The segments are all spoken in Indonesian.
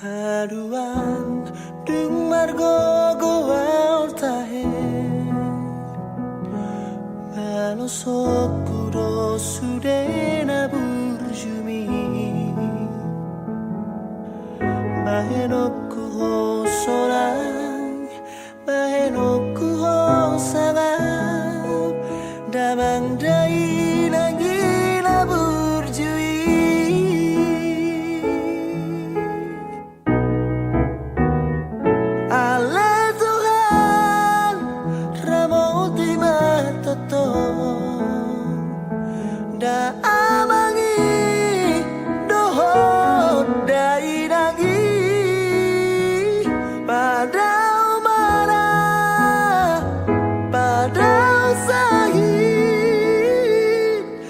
하루한 등 말고 고와올 타해 말로 속으로 술에나 부르주미 마해놓고 호소랑 마해놓고 호사가 다망다이 낭이나 부르주이 Allah Tuhan ramo di mata to da amangi dohot dai dangi pada umara pada sahid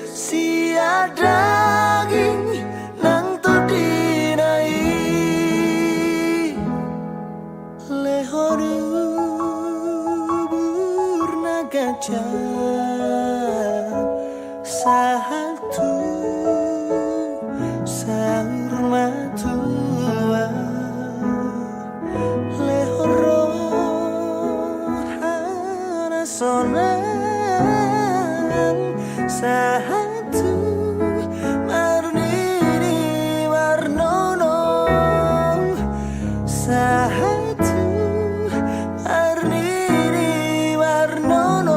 si daging nang to dinai lehoru burnagaja satu sahur matua lehoro hana sonang satu marnini warnono satu marnini warnono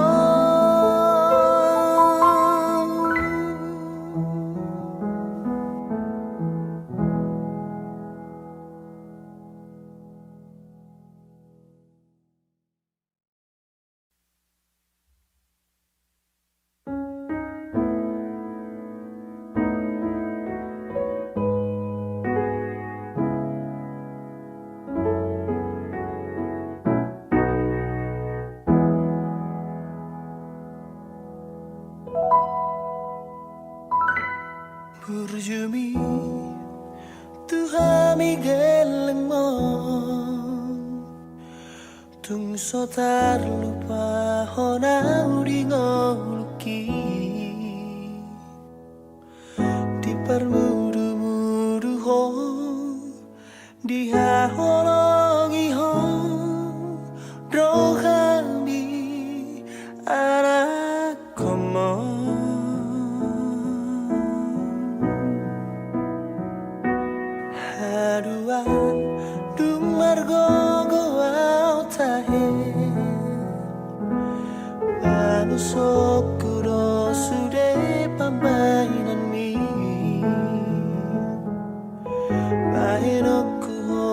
Burjumi Tuhami geleng mo Tung sotar lupa hona uri ngoluki Di permudu-mudu ho Di haholongi ho Rohami anak komo Haruan dung margo goa tahe Manu sokuro sude pambainan mi Mahenoku ho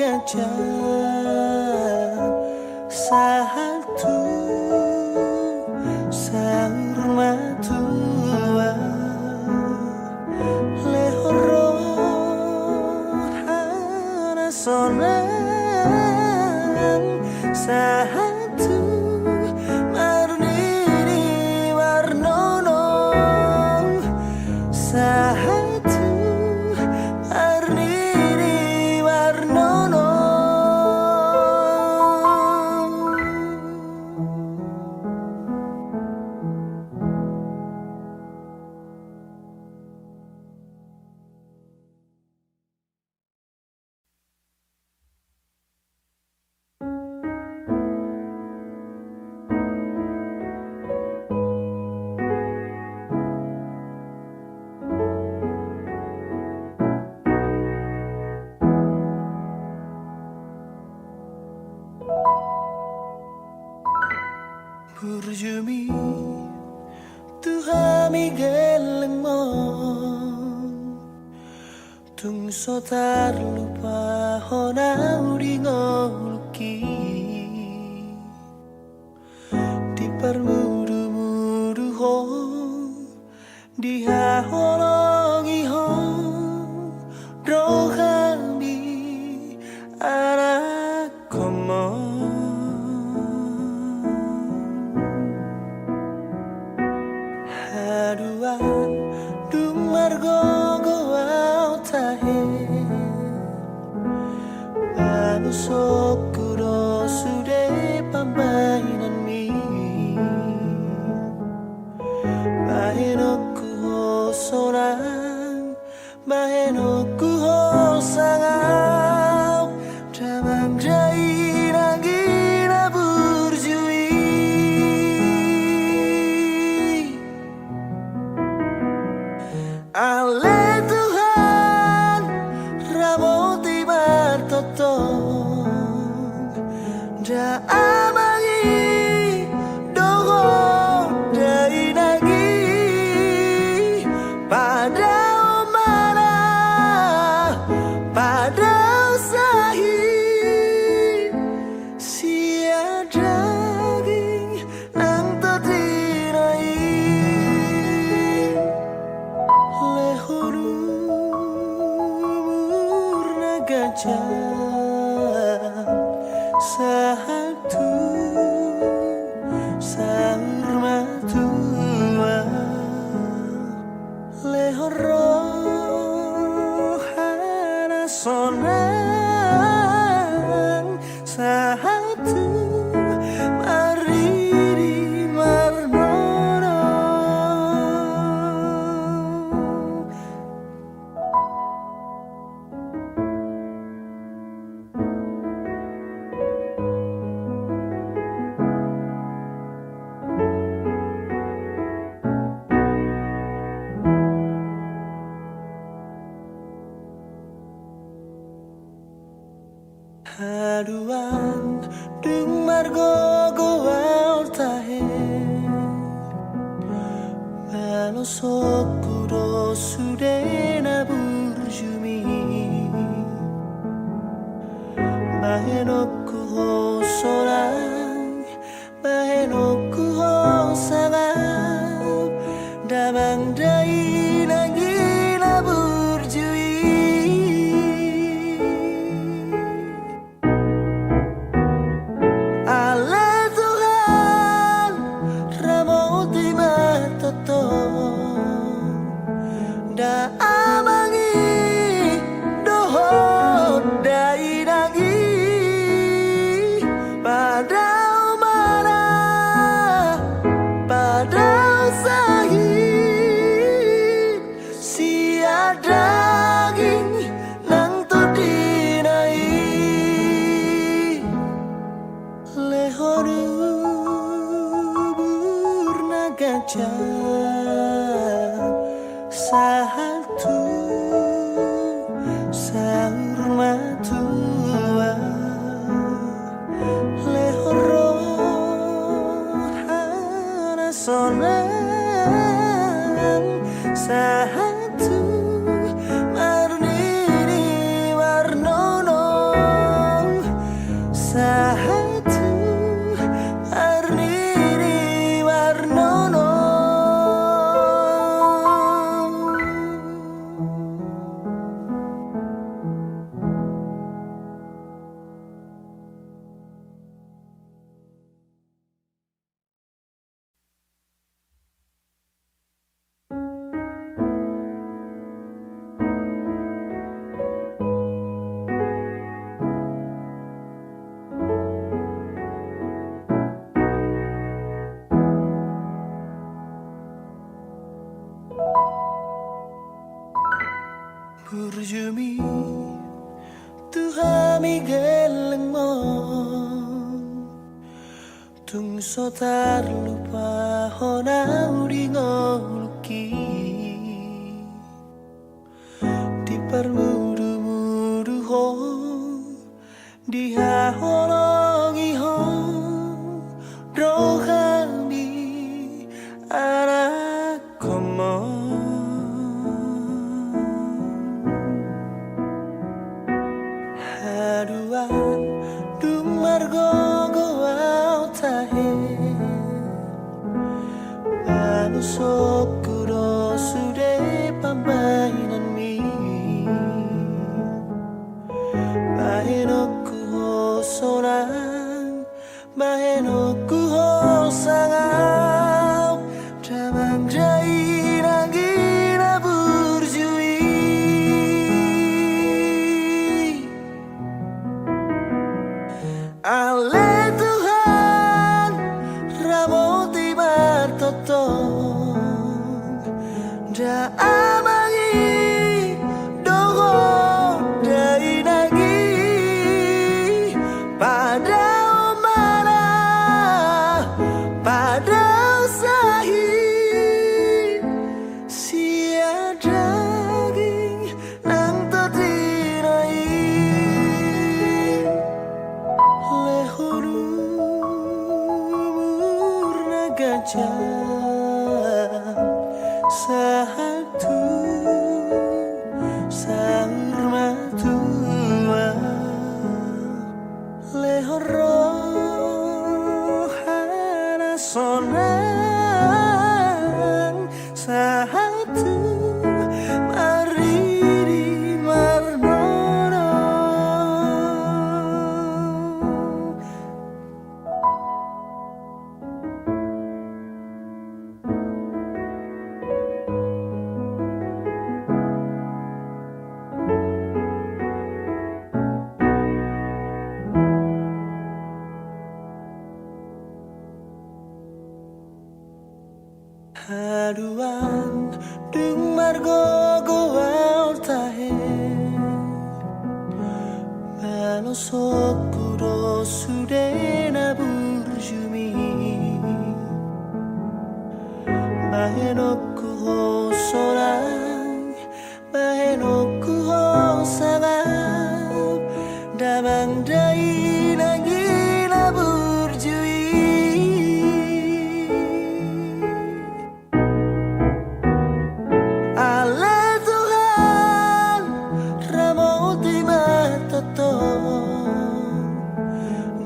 gajah satu sahur matua lehoro hana sonang satu marnini warnono satu marnini warnono. Burjumi tuhami geleng mo tung sotar lupa hona uri ngoluki di permudu-mudu ho di haholongi ho rohami anak komo haduan dung margo goau tahe manusok kuro sude pambainan mi bahenoku ho sorang bahenoku ho sangau damang jai nagina burjui Ale Tuhan ramoti bartotong da amangi dogo dai nagi pada mana pada usahi sia daging nang terdinai lehuru murna gajah satu sahur matua lehoro hana sonang satu mariri marnono. Haduan dung margo goau tahe manosok kuro sude na burjumi bahenoku ho sorang bahenoku ho sangau damang dai nangina burjui Ale Tuhan ramoti matotong da amangi dohot dai nagi pada mana pada usahi sia daging nang todinai lehoro burna gajah satu sahur matua lehoro hana sonang satu marnini warnono. Tuhami geleng mo tung so tar lupa hona uri ngoluki di permudu-mudu ho di haholongi ho rohami anak komo haduan dumargo goau tahe manusokuro sude pamainan mi bahenoku ho sorang bahenoku ho sangau damang jai nangina burjui Ale Tuhan ramoti bartotong da amangi dogo dai nagi pada mana pada usahi sia daging nang tadinai lehoru murna gajah satu sahur matua lehoro hana sonang satu mariri marnono haduan dung margo goau tahe manosokuro sude na burjumi bahenoku ho sorang bahenoku ho sangau damang dai nangina burjui Ale Tuhan ramoti matotong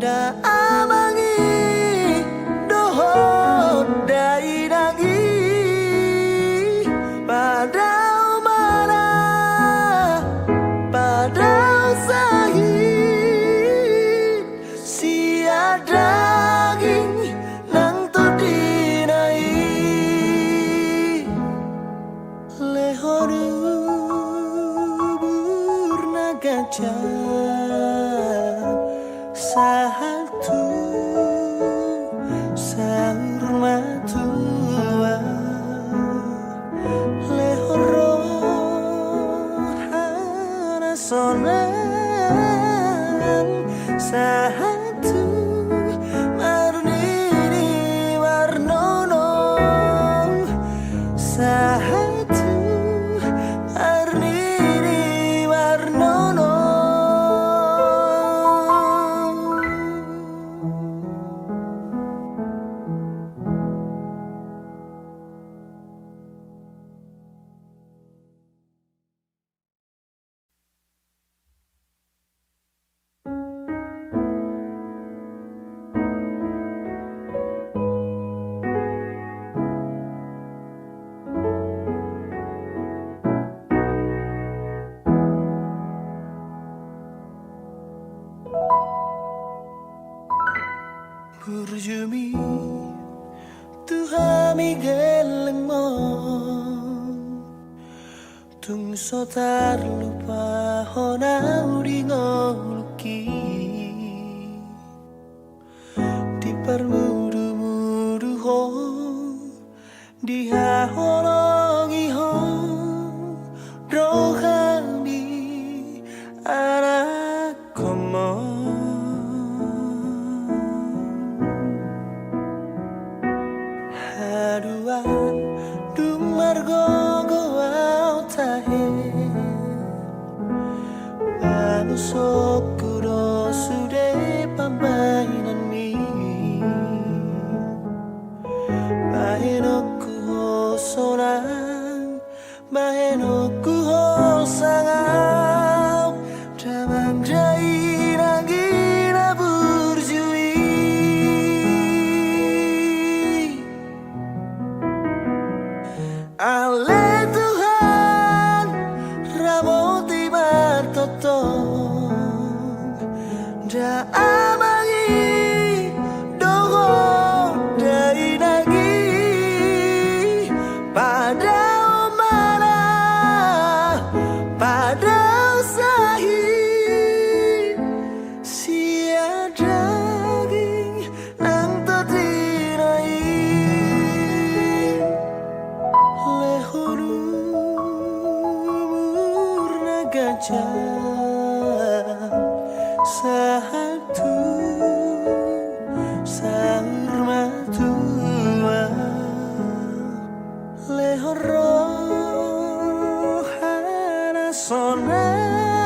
da amangi dohot dai nagi pada mana pada usahi sia daging nang todinai lehoru burna gajah satu sahur matua lehoro hana sonang satu marnini warnono satu arnini warnono burjumi tuhami geleng mo tung so tar lupa hona uri ngoluki di permudu-mudu ho di haholongi ho rohami anak sokuro sude pamainan mi Bahenoku ho sorang Bahenoku ho sangau Damang jai nangina burjui Ale Tuhan ramoti martotong Da amangi dogo dai nagi pada mana pada usahi sia daging nang tadinai lehoru murna gajah satu sarmatua lehoro hana sonang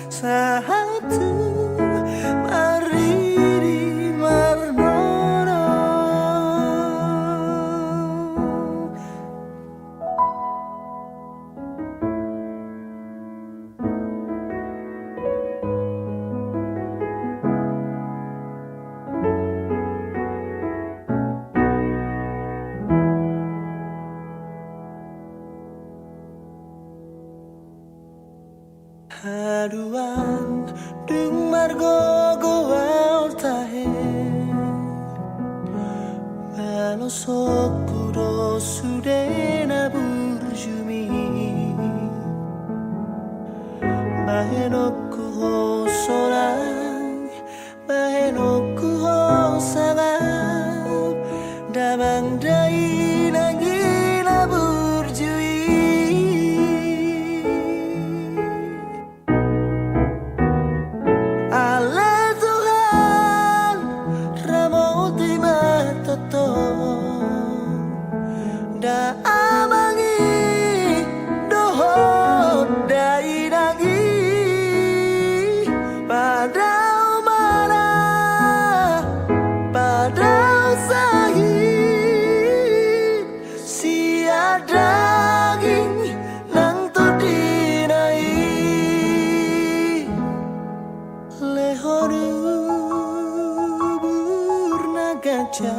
satu mariri marnono Haduan dung margo goal tahe Balosokuro sudena burjumi Bahenoku ho sorang Bahenoku ho sangau Damang dai nangina burjui Ale Tuhan ramoti matotong Da amangi dohot dai nagi pada mana pada usahi sia daging nang todinai lehoru burna gajah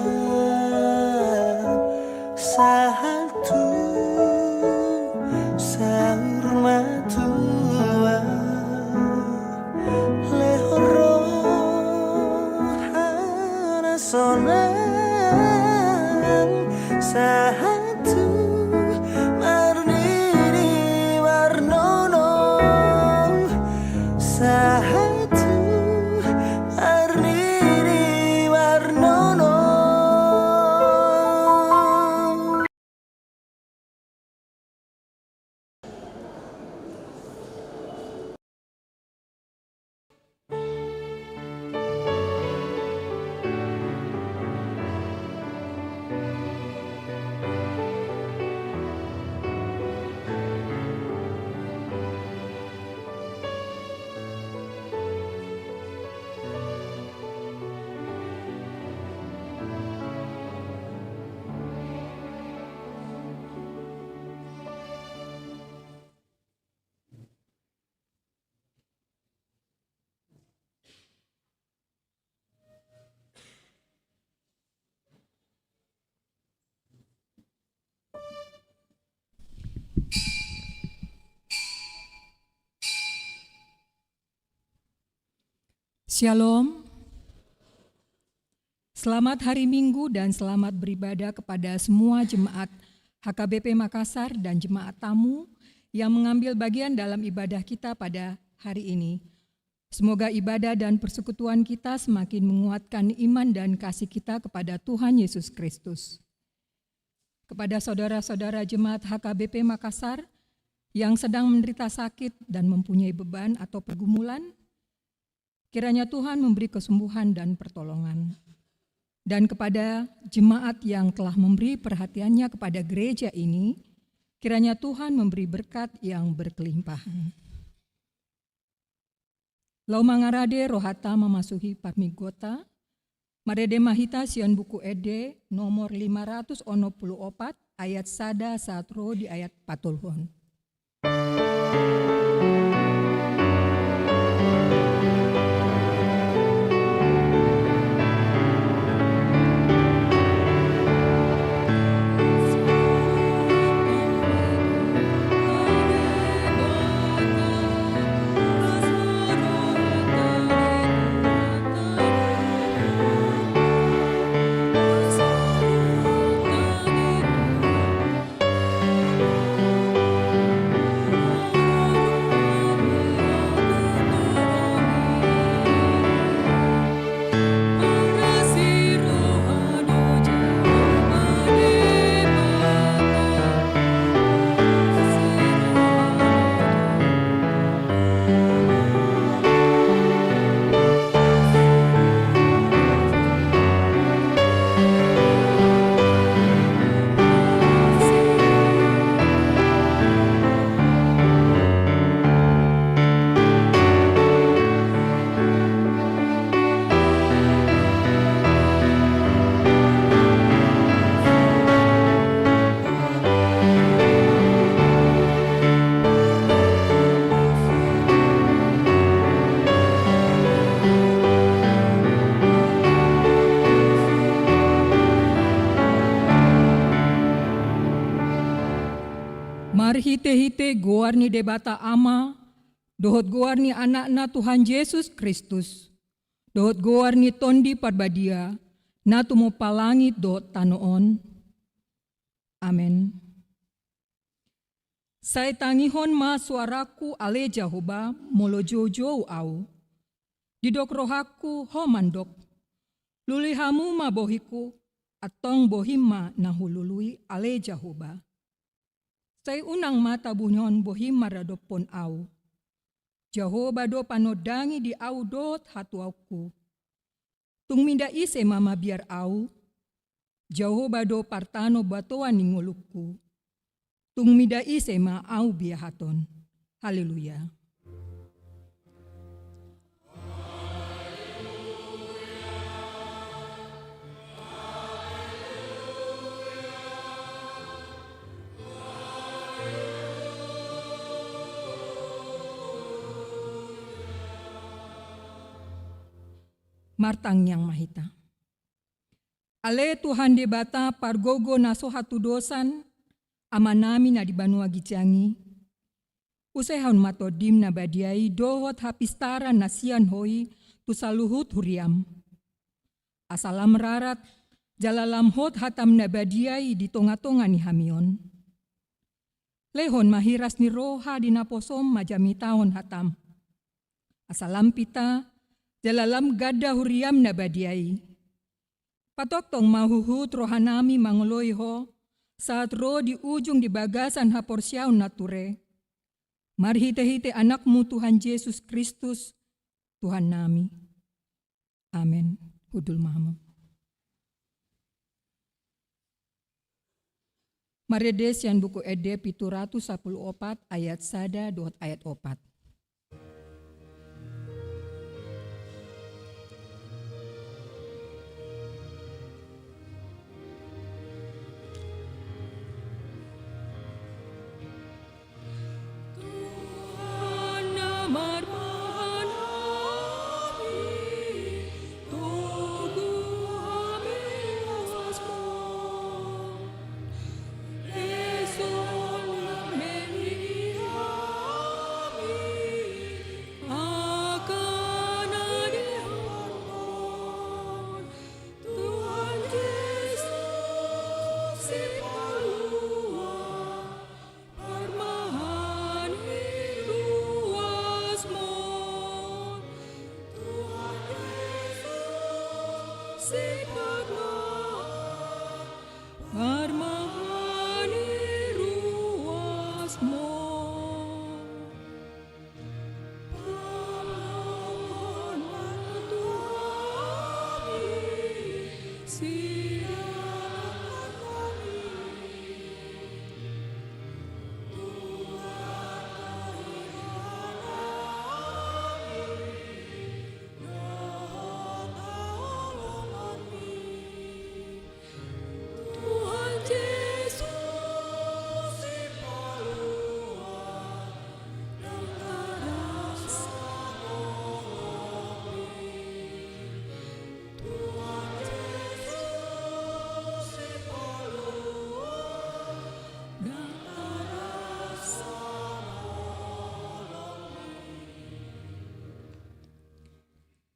satu sarmatua lehoro hana sonang satu marnini marnono satu marnini marnono Shalom, selamat hari Minggu dan selamat beribadah kepada semua jemaat HKBP Makassar dan jemaat tamu yang mengambil bagian dalam ibadah kita pada hari ini. Semoga ibadah dan persekutuan kita semakin menguatkan iman dan kasih kita kepada Tuhan Yesus Kristus. Kepada saudara-saudara jemaat HKBP Makassar yang sedang menderita sakit dan mempunyai beban atau pergumulan, kiranya Tuhan memberi kesembuhan dan pertolongan. Dan kepada jemaat yang telah memberi perhatiannya kepada gereja ini, kiranya Tuhan memberi berkat yang berkelimpahan. Lau mangarade rohata memasuki parmigota, marede mahita sian buku ede nomor 514 ayat sada satro di ayat patulhon. Mari hite-hite goarni debata ama, dohot goarni anak-na Tuhan Yesus Kristus, dohot goarni tondi parbadia, na tumo palangit dohot tanoon. Amen. Saya tangihon ma suaraku ale Jehovah molo jojo au, didok rohaku ho mandok, lulihamu ma bohiku, atong bohima nahulului ale Jehovah. Say unang mata bunyon bohim maradopon au. Jehovah do panodangi di au dot hatuauku. Tung minda ise mama biar au. Jehovah do partano batoan ningolukku. Tung minda ise ma au biahaton. Haleluya. Martang yang mahita. Ale Tuhan debata pargogo naso hatu dosan amanami na di banua gijangi. Usehon matodim na badiai dohot hapistara nasian hoi tu saluhut huriam. Asalam rarat jalalam hot hatam na badiai di tonga-tonga ni hamion. Lehon mahiras ni roha di naposom majamitahon hatam. Asalam pita jalalam gada huriam na badiai. Patoktong mahuhut rohanami mangoloi ho, saat ro di ujung di bagasan haporsyaw nature. Marhite-hite anakmu Tuhan Yesus Kristus, Tuhan nami. Amen. Hudul Mahamam. Maredes yang buku ede pituratu 14 ayat sada dot ayat 4.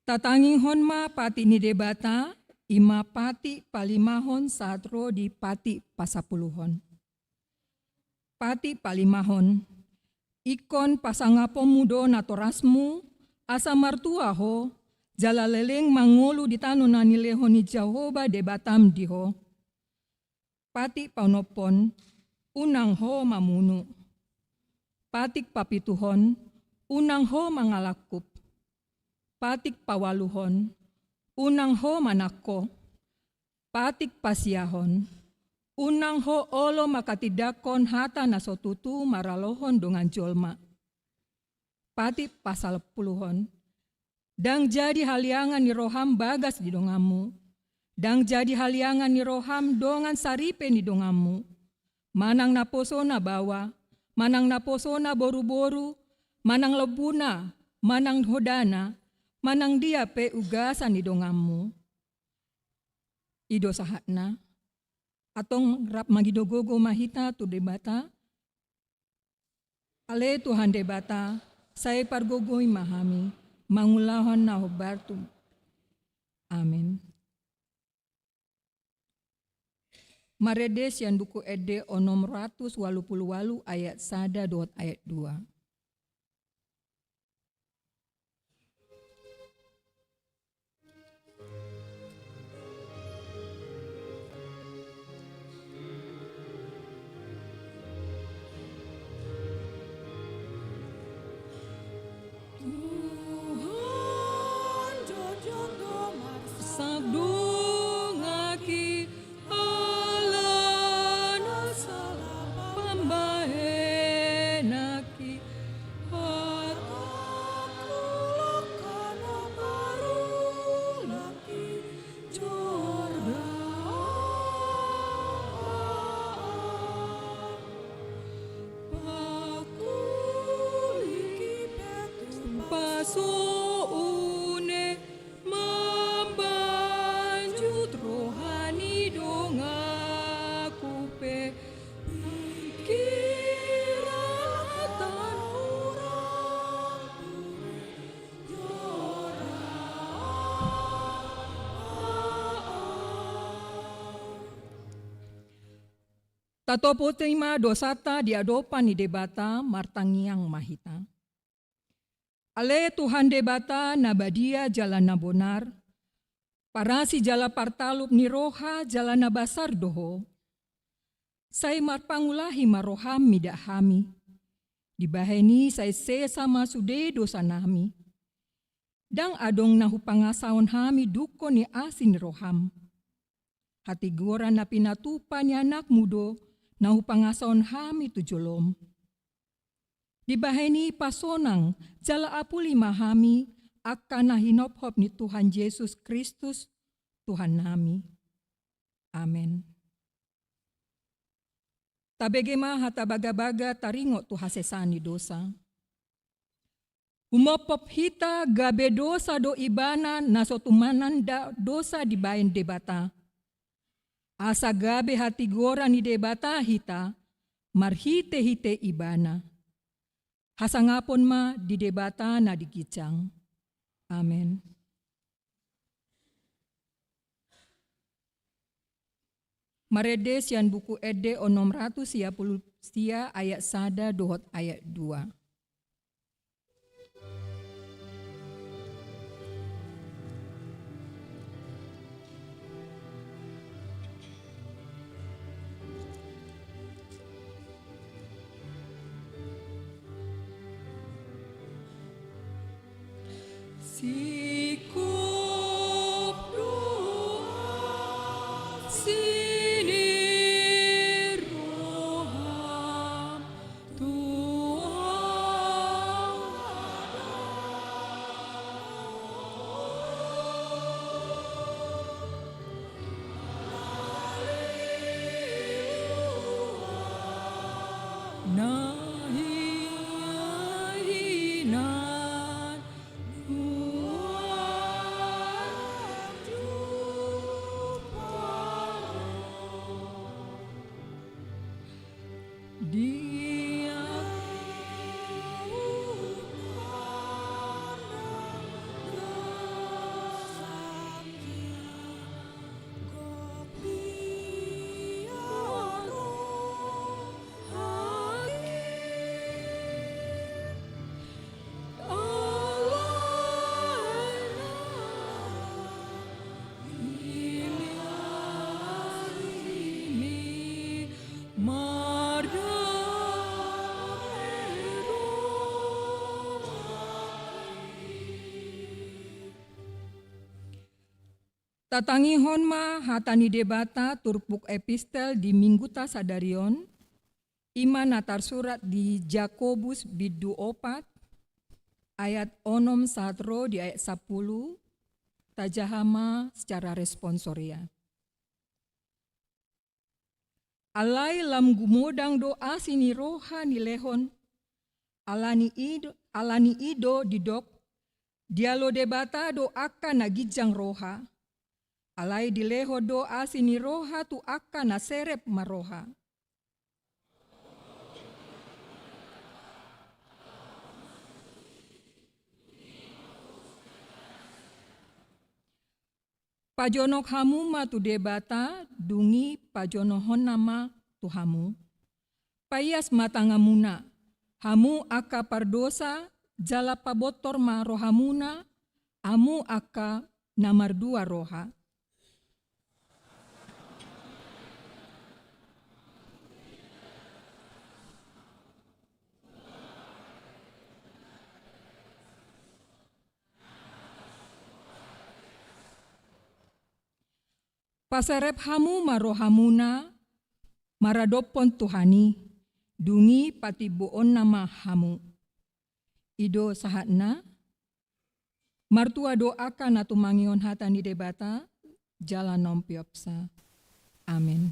Tatanging honma pati ni debata, ima pati palimahon satro di pati pasapuluhon. Pati palimahon, ikon pasangapo mudo natorasmu, asa martua ho, jalaleleng mangolu di tanu nanileho ni Jehovah debatam diho. Pati paunopon, unang ho mamunu. Patik papituhon, unang ho mangalakup. Patik pawaluhon, unang ho manako. Patik pasiahon, unang ho olo makatidakon hata nasotutu maralohon dongan jolma. Patik pasal puluhon, dang jadi haliangan ni roham bagas di dongamu. Dang jadi haliangan ni roham dongan saripe ni dongamu. Manang naposo na bawa, manang naposo na boru-boru, manang lebuna, manang hodana, manang dia pe ugasan ni dongamu. Ido sahatna, atong rap magidogogo mahita tu debata, ale Tuhan debata, saya pargogoi mahami, mangulahon na hobartu. Amin. Maredes yang buku ede onom 188 ayat 1 dot ayat 2. Tatopo terima dosata diadopan ni debata martangiang mahita. Ale Tuhan debata nabadia jalan nabonar, parasi jala partalup ni roha jalan nabasar doho. Saya marpangulahi maroham midahami, dibaheni saya sesama sude dosa nami. Dang adong nahu pangasaon hami duko ni asin roham. Hati gora na pinatupa ni anak mudo, nahu pangasaon hami tujolom. Dibaheni pasonang jala apuli mahami akan nahinophop ni Tuhan Yesus Kristus Tuhan nami. Amen. Tabegema hata baga-baga taringo tu hasesani dosa. Umopop hita gabe dosa do ibana nasotumanan da dosa dibayan debata. Asa gabe hati gora ni debata hita, marhite-hite ibana. Hasangapon ma di debata na digicang. Amen. Maredes yan buku ede onom 100 ayat 1 dohot ayat 2. Sikop doa sini roham Tuhan nahi Tatangi honma hatani debata turpuk epistel di mingguta sadarion, iman natar surat di Jakobus bidu 4, ayat onom satro di ayat 10, tajahama secara responsoria. Alai lam gumodang doa sini roha ni lehon, alani ido didok, dialo debata doakan na gijang roha, alai dileho doa sini roha tu akan na serep maroha. Pajonok hamu ma tu debata dungi pajonohon nama tu hamu. Payas matangamuna, hamu aka pardosa jala pabotor ma rohamuna, amu aka namar dua roha. Pasarep hamu marohamuna, maradopon Tuhani, dungi patiboon nama hamu. Ido sahatna, martua doakan atu mangion hatani debata, jalan nompiopsa. Amin.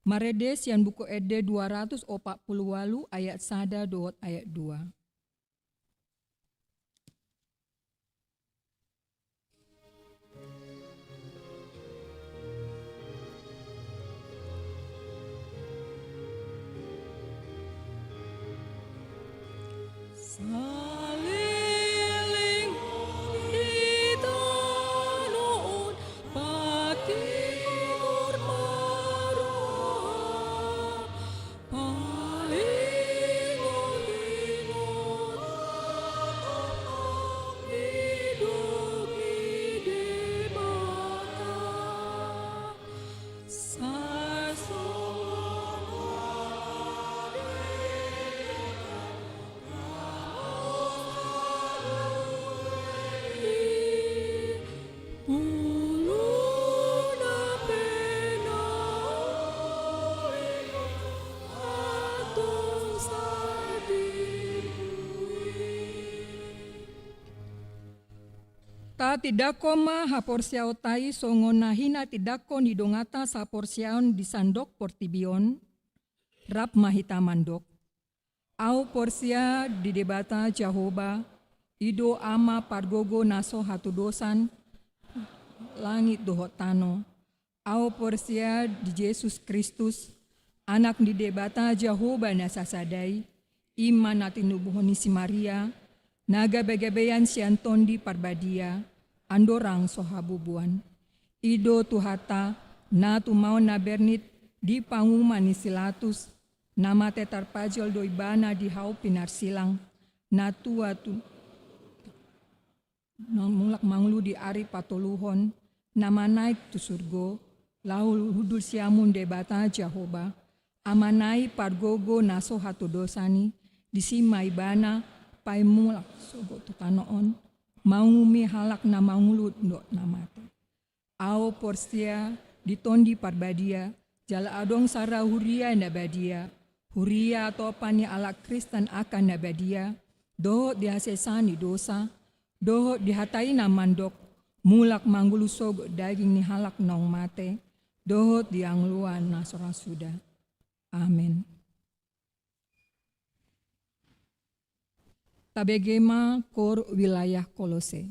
Maredes yang buku ede 248 ayat 1 dot ayat 2. Saliling kita noon patikur maroha, paingon-ingon hidup ide baka ta tidako ma haporsiao tai songon nahina tidako nidongata saporsiaon di sandok portibion, rap mahita mandok. Au porsia di debata Jahoba, ido ama pargogo naso hatu dosan, langit dohotano. Au porsia di Yesus Kristus, anak di debata Jahoba nasasadai, iman natinubuhoni si Maria, naga begebeyan si Antondi parbadia, andorang sohabubuan. Ido tuhata na tumau na bernit di panguman ni silatus, nama tetar pajol doibana di hau pinar silang, na tua tu mulak manglu di ari patoluhon, nama naik tu surgo, lau hudul siamun debata Jahoba, amanai pargogo naso hatu dosani, disimai bana, pai mulak sogo tutanoon, maungumi halak na maungulut ndok namate. Ao porsia ditondi parbadia, jala adong sara huria nabadia, huria atau pani ala Kristen akan nabadia, doho dihasesani dosa, doho dihatai na mandok, mulak manggulu sogo daging ni halak nong mate, doho diangluan nasora sudah. Amin. Tabegema kor wilayah Kolose.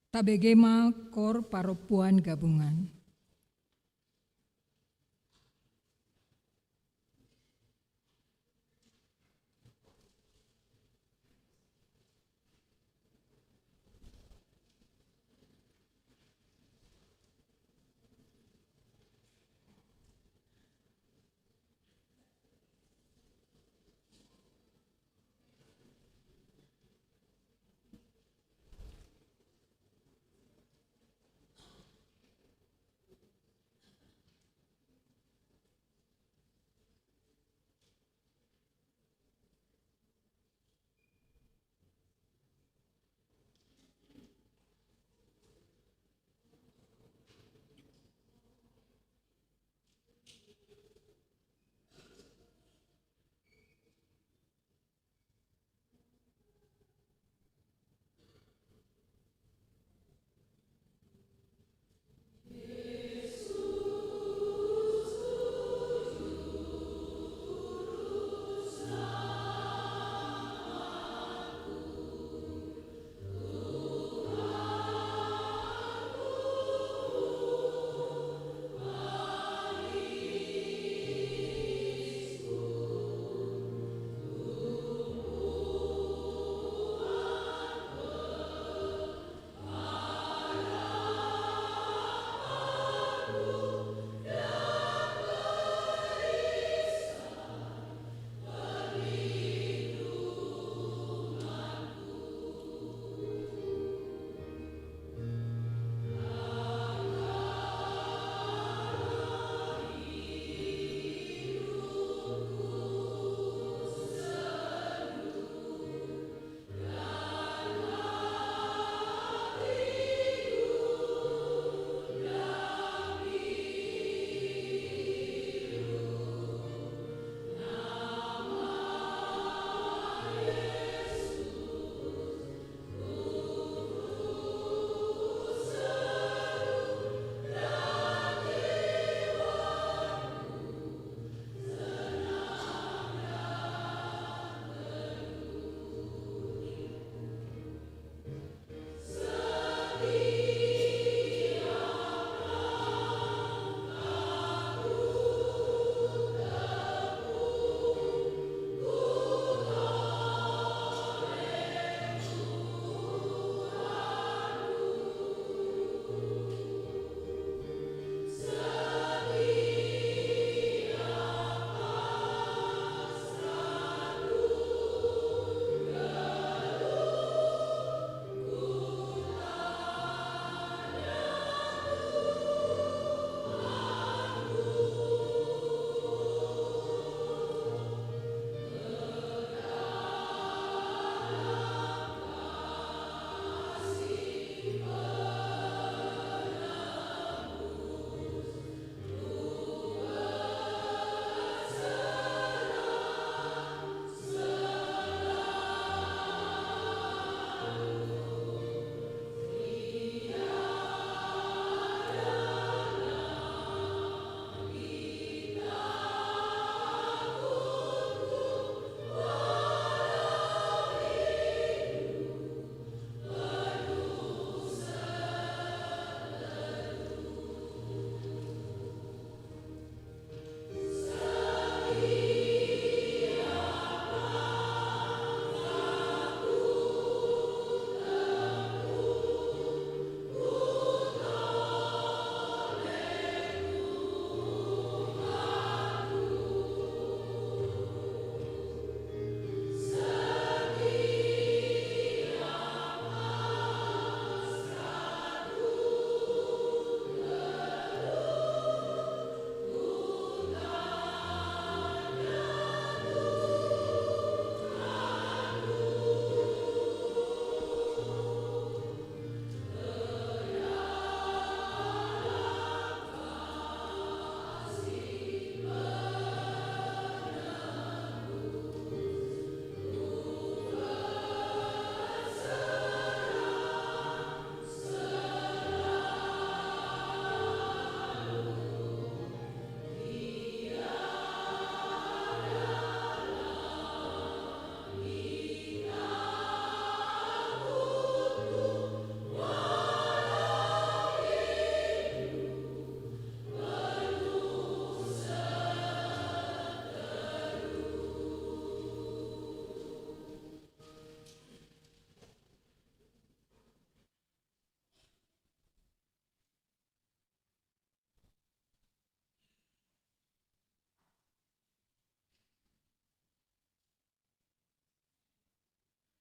Tabegema Kor Paropuan Gabungan.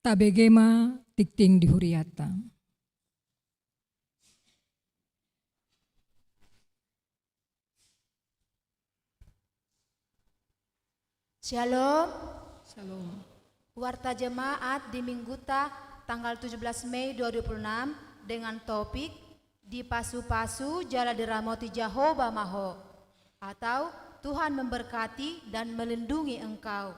tabegema tikting dihuriata. Shalom, Shalom. warta jemaat di Mingguta tanggal 17 Mei 2026 dengan topik di pasu-pasu jala diramoti Jehovah Maho atau Tuhan memberkati dan melindungi engkau.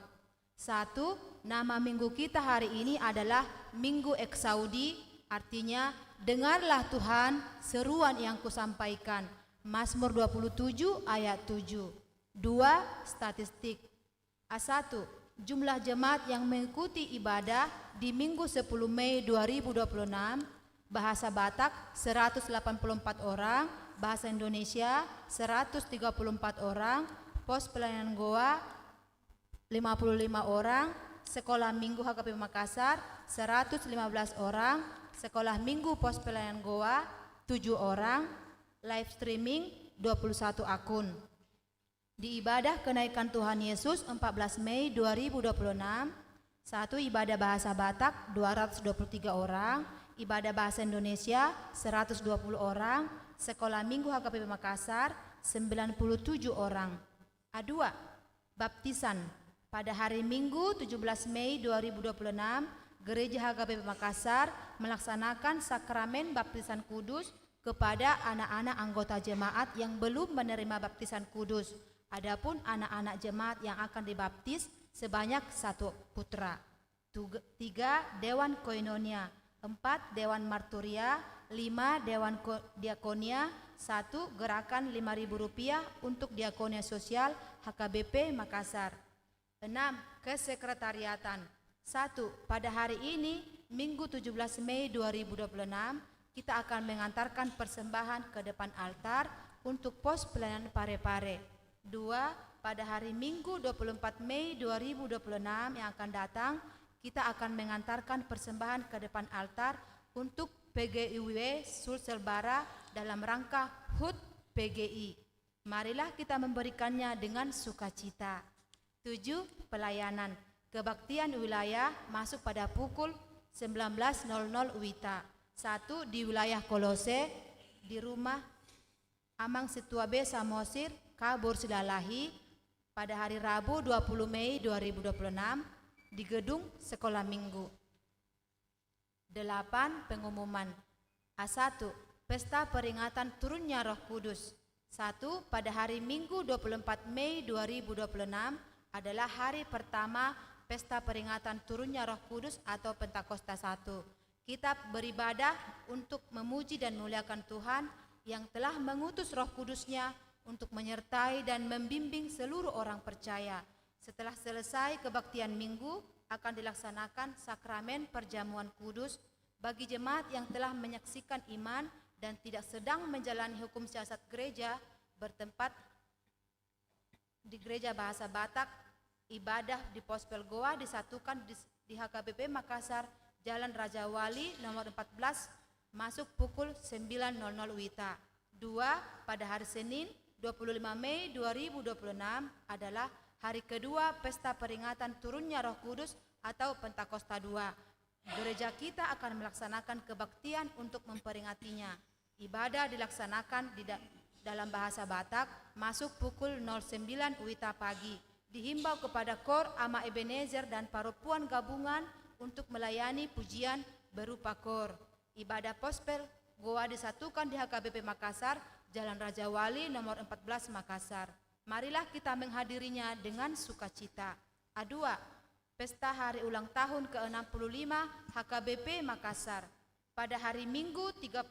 1. Nama minggu kita hari ini adalah Minggu Eksaudi, artinya dengarlah Tuhan seruan yang kusampaikan. Mazmur 27 ayat 7. 2. Statistik. A1. Jumlah jemaat yang mengikuti ibadah di Minggu 10 Mei 2026, bahasa Batak 184 orang, bahasa Indonesia 134 orang, pos pelayanan Goa 55 orang, sekolah minggu HKBP Makassar 115 orang, sekolah minggu pos pelayanan Goa 7 orang, live streaming 21 akun. Di ibadah kenaikan Tuhan Yesus 14 Mei 2026, 1. Ibadah bahasa Batak 223 orang, ibadah bahasa Indonesia 120 orang, sekolah minggu HKBP Makassar 97 orang. A2. Baptisan. Pada hari Minggu 17 Mei 2026, Gereja HKBP Makassar melaksanakan sakramen baptisan kudus kepada anak-anak anggota jemaat yang belum menerima baptisan kudus. Adapun anak-anak jemaat yang akan dibaptis sebanyak 1 putra. 3. Dewan Koinonia. 4. Dewan Marturia. 5. Dewan Diakonia. 1. Gerakan Rp5.000 untuk Diakonia Sosial HKBP Makassar. 6. Kesekretariatan. 1. Pada hari ini, Minggu 17 Mei 2026, kita akan mengantarkan persembahan ke depan altar untuk pos pelayanan Pare-Pare. 2. Pada hari Minggu 24 Mei 2026 yang akan datang, kita akan mengantarkan persembahan ke depan altar untuk PGIW Sulsel Bara dalam rangka HUT PGI. Marilah kita memberikannya dengan sukacita. 7. Pelayanan. Kebaktian wilayah masuk pada pukul 19.00 WITA. 1. Di wilayah Kolose, di rumah Amang Situabe Samosir, Kabur Silalahi, pada hari Rabu 20 Mei 2026 di gedung Sekolah Minggu. 8. Pengumuman. A1. Pesta peringatan turunnya Roh Kudus. 1. Pada hari Minggu 24 Mei 2026 adalah hari pertama pesta peringatan turunnya Roh Kudus atau Pentakosta 1. Kita beribadah untuk memuji dan memuliakan Tuhan yang telah mengutus Roh Kudus-Nya untuk menyertai dan membimbing seluruh orang percaya. Setelah selesai kebaktian minggu, akan dilaksanakan sakramen perjamuan kudus bagi jemaat yang telah menyaksikan iman dan tidak sedang menjalani hukum siasat gereja bertempat di Gereja Bahasa Batak. Ibadah di Pospel Goa disatukan di HKBP Makassar, Jalan Raja Wali nomor 14, masuk pukul 9.00 WITA. 2. Pada hari Senin 25 Mei 2026 adalah hari kedua pesta peringatan turunnya Roh Kudus atau Pentakosta 2. Gereja kita akan melaksanakan kebaktian untuk memperingatinya. Ibadah dilaksanakan dalam bahasa Batak, masuk pukul 09 WITA pagi. Dihimbau kepada KOR, Ama Ebenezer dan Paropuan Gabungan untuk melayani pujian berupa KOR. Ibadah Pospel Goa disatukan di HKBP Makassar, Jalan Raja Wali nomor 14 Makassar. Marilah kita menghadirinya dengan sukacita. A2. Pesta hari ulang tahun ke-65 HKBP Makassar. Pada hari Minggu 31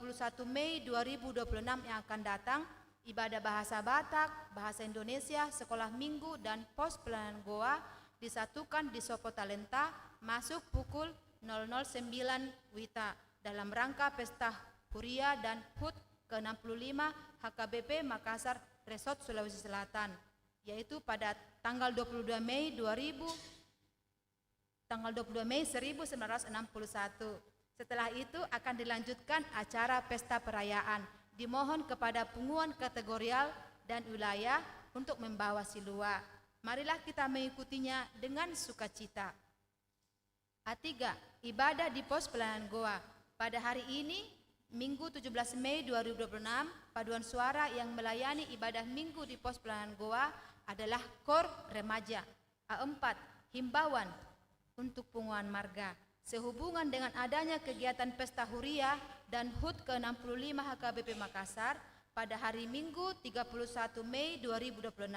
Mei 2026 yang akan datang, ibadah bahasa Batak, bahasa Indonesia, sekolah minggu dan pos pelayanan Goa disatukan di Sopo Talenta, masuk pukul 009 WITA dalam rangka pesta Huria dan HUT ke-65 HKBP Makassar Resort Sulawesi Selatan, yaitu pada tanggal 22 Mei 1961. Setelah itu akan dilanjutkan acara pesta perayaan. Dimohon kepada punguan kategorial dan wilayah untuk membawa silua. Marilah kita mengikutinya dengan sukacita. A3. ibadah di pos pelayanan Goa. Pada hari ini, Minggu 17 Mei 2026, paduan suara yang melayani ibadah Minggu di pos pelayanan Goa adalah KOR Remaja. A4, himbauan untuk punguan marga. Sehubungan dengan adanya kegiatan Pesta Huria dan HUT ke-65 HKBP Makassar pada hari Minggu 31 Mei 2026,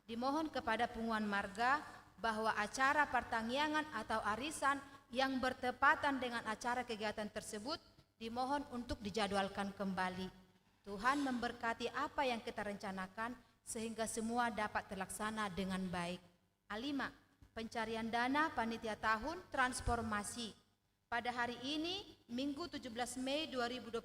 dimohon kepada punguan marga bahwa acara pertanggiangan atau arisan yang bertepatan dengan acara kegiatan tersebut dimohon untuk dijadwalkan kembali. Tuhan memberkati apa yang kita rencanakan sehingga semua dapat terlaksana dengan baik. A5, pencarian dana panitia tahun transformasi. Pada hari ini, Minggu 17 Mei 2026,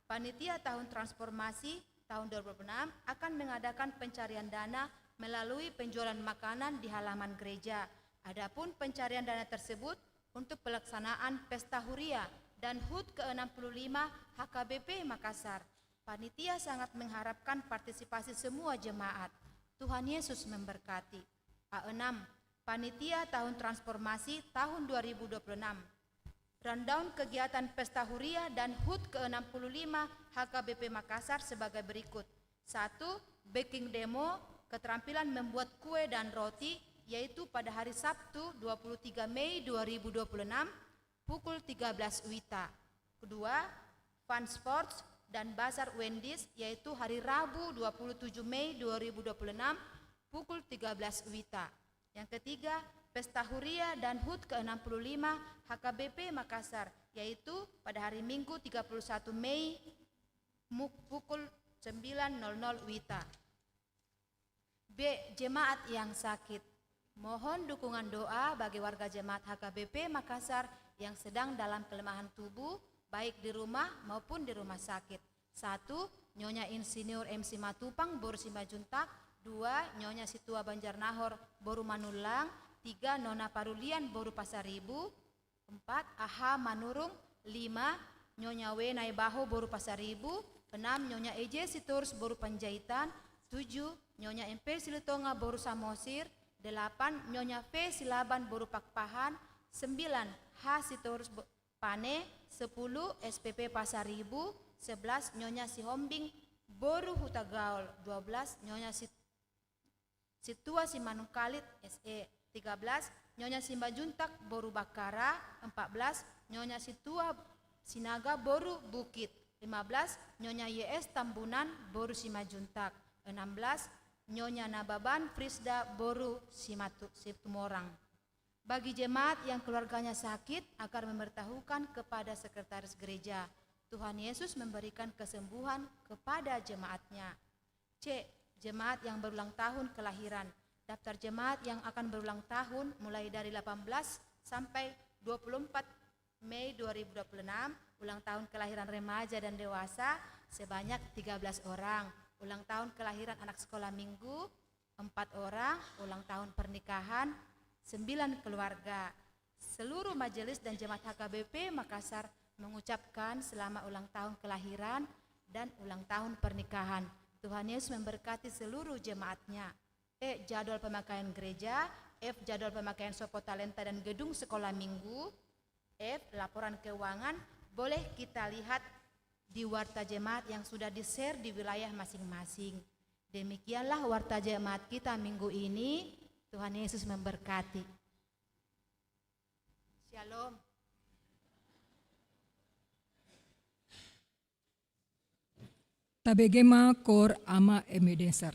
panitia tahun transformasi tahun 2026 akan mengadakan pencarian dana melalui penjualan makanan di halaman gereja. Adapun pencarian dana tersebut untuk pelaksanaan Pesta Huria dan HUT ke-65 HKBP Makassar. Panitia sangat mengharapkan partisipasi semua jemaat. Tuhan Yesus memberkati. A6, panitia tahun transformasi tahun 2026. Rundown kegiatan Pesta Huria dan HUT ke-65 HKBP Makassar sebagai berikut. 1. Baking demo, keterampilan membuat kue dan roti, yaitu pada hari Sabtu 23 Mei 2026 pukul 13 WITA. Kedua, Fun Sports dan Bazar Wendy's, yaitu hari Rabu 27 Mei 2026 pukul 13 WITA. Yang ketiga, Pesta Huria dan HUT ke-65 HKBP Makassar, yaitu pada hari Minggu 31 Mei pukul 9.00 WITA. B. Jemaat yang sakit. Mohon dukungan doa bagi warga jemaat HKBP Makassar yang sedang dalam kelemahan tubuh, baik di rumah maupun di rumah sakit. 1. Nyonya Insinyur MC Matupang, Boru Simajuntak. 2. Nyonya Situa Banjarnahor, Boru Manulang. 3. Nona Parulian, Boru Pasaribu. 4. Aha Manurung. 5. Nyonya Wenai Baho, Boru Pasaribu. 6. Nyonya Eje Siturs, Boru Panjaitan. 7. Nyonya MP Silutonga, Boru Samosir. 8. Nyonya V Silaban, Boru Pakpahan. 9. H Siturs Pane. 10. SPP Pasaribu. 11. Nyonya Sihombing, Boru Hutagaul. 12. Nyonya Situa Simanungkalit SE. 13. Nyonya Simbajuntak, Boru Bakara. 14. Nyonya Situa Sinaga, Boru Bukit. 15. Nyonya YS Tambunan, Boru Simajuntak. 16. Nyonya Nababan Frisda, Boru Situmorang. Bagi jemaat yang keluarganya sakit akan memberitahukan kepada sekretaris gereja. Tuhan Yesus memberikan kesembuhan kepada jemaatnya. C. Jemaat yang berulang tahun kelahiran. Daftar jemaat yang akan berulang tahun mulai dari 18 sampai 24 Mei 2026, ulang tahun kelahiran remaja dan dewasa sebanyak 13 orang. Ulang tahun kelahiran anak sekolah minggu 4 orang, ulang tahun pernikahan 9 keluarga. Seluruh majelis dan jemaat HKBP Makassar mengucapkan selamat ulang tahun kelahiran dan ulang tahun pernikahan. Tuhan Yesus memberkati seluruh jemaatnya. E. Jadwal pemakaian gereja. F. Jadwal pemakaian Sopo Talenta dan gedung sekolah minggu. F. Laporan keuangan. Boleh kita lihat di warta jemaat yang sudah di-share di wilayah masing-masing. Demikianlah warta jemaat kita minggu ini. Tuhan Yesus memberkati. Shalom. Tabegema KOR ama Emedeser.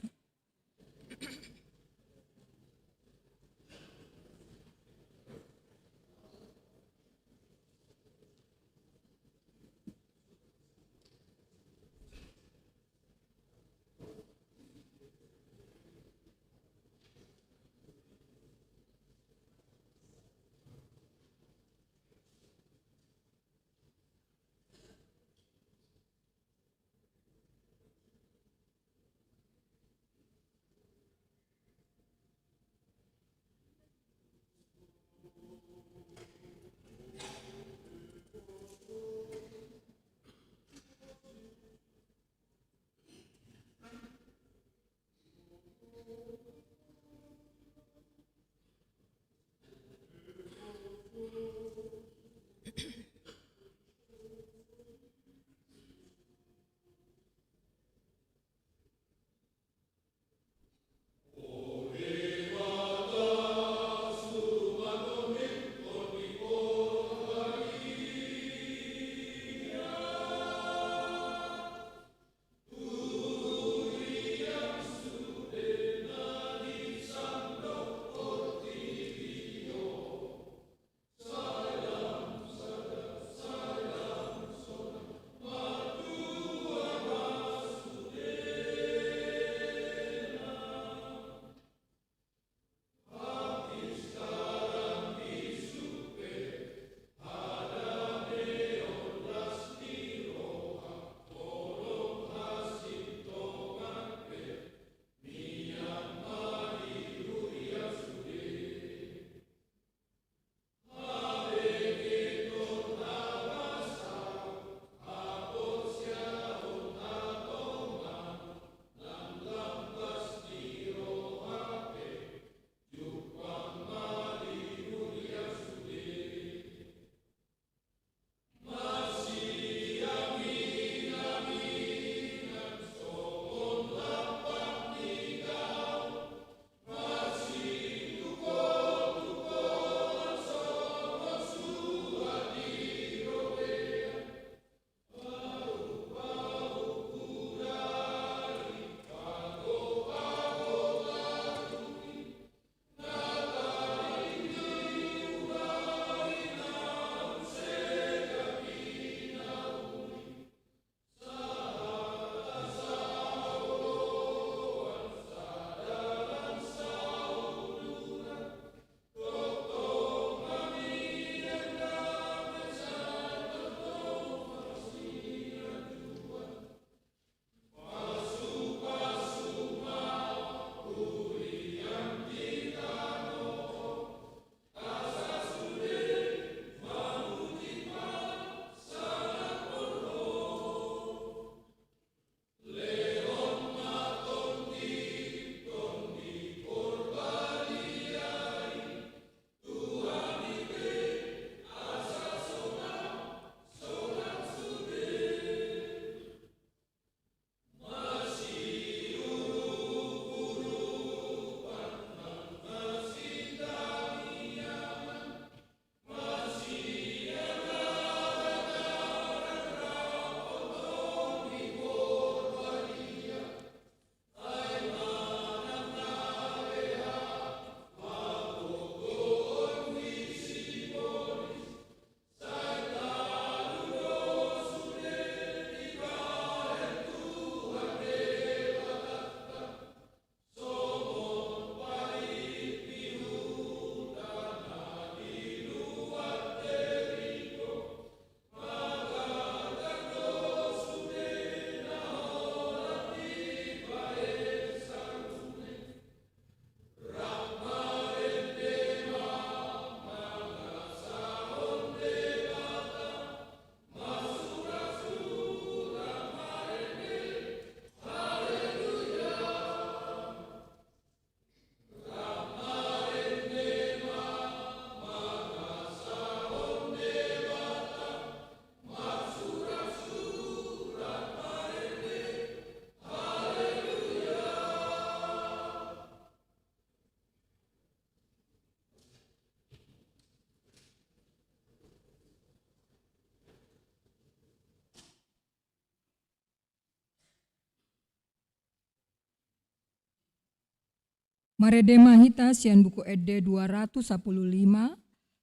Maredema hita sian buku ede 215,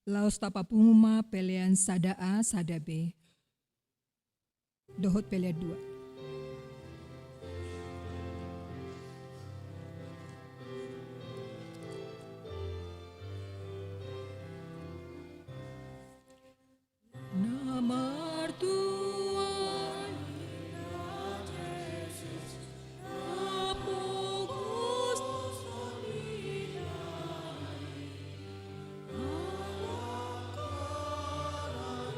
laos tapapunguma pelean sada A sada B. Dohot pelean 2. Namar Tuhan Yesus, apogos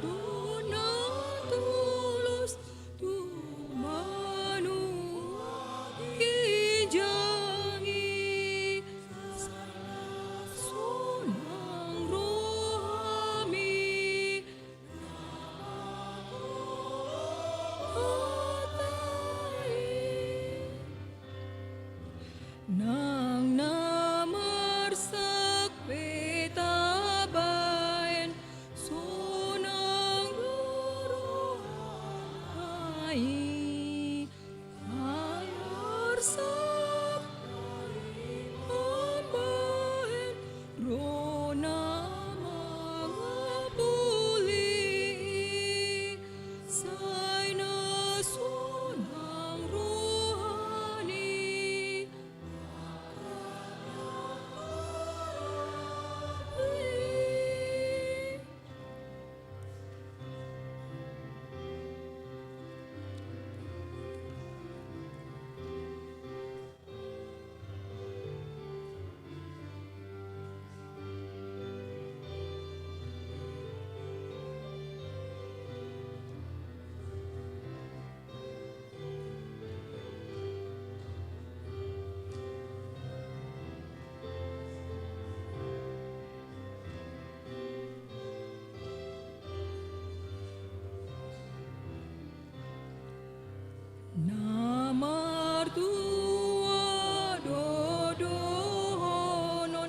Dona tulus tu manu kijangi sunang rohami nang namarsak petabayan sunang rohai ayarsak ambahan rona mangapuli say na sunang rohani Namar tua dodohonon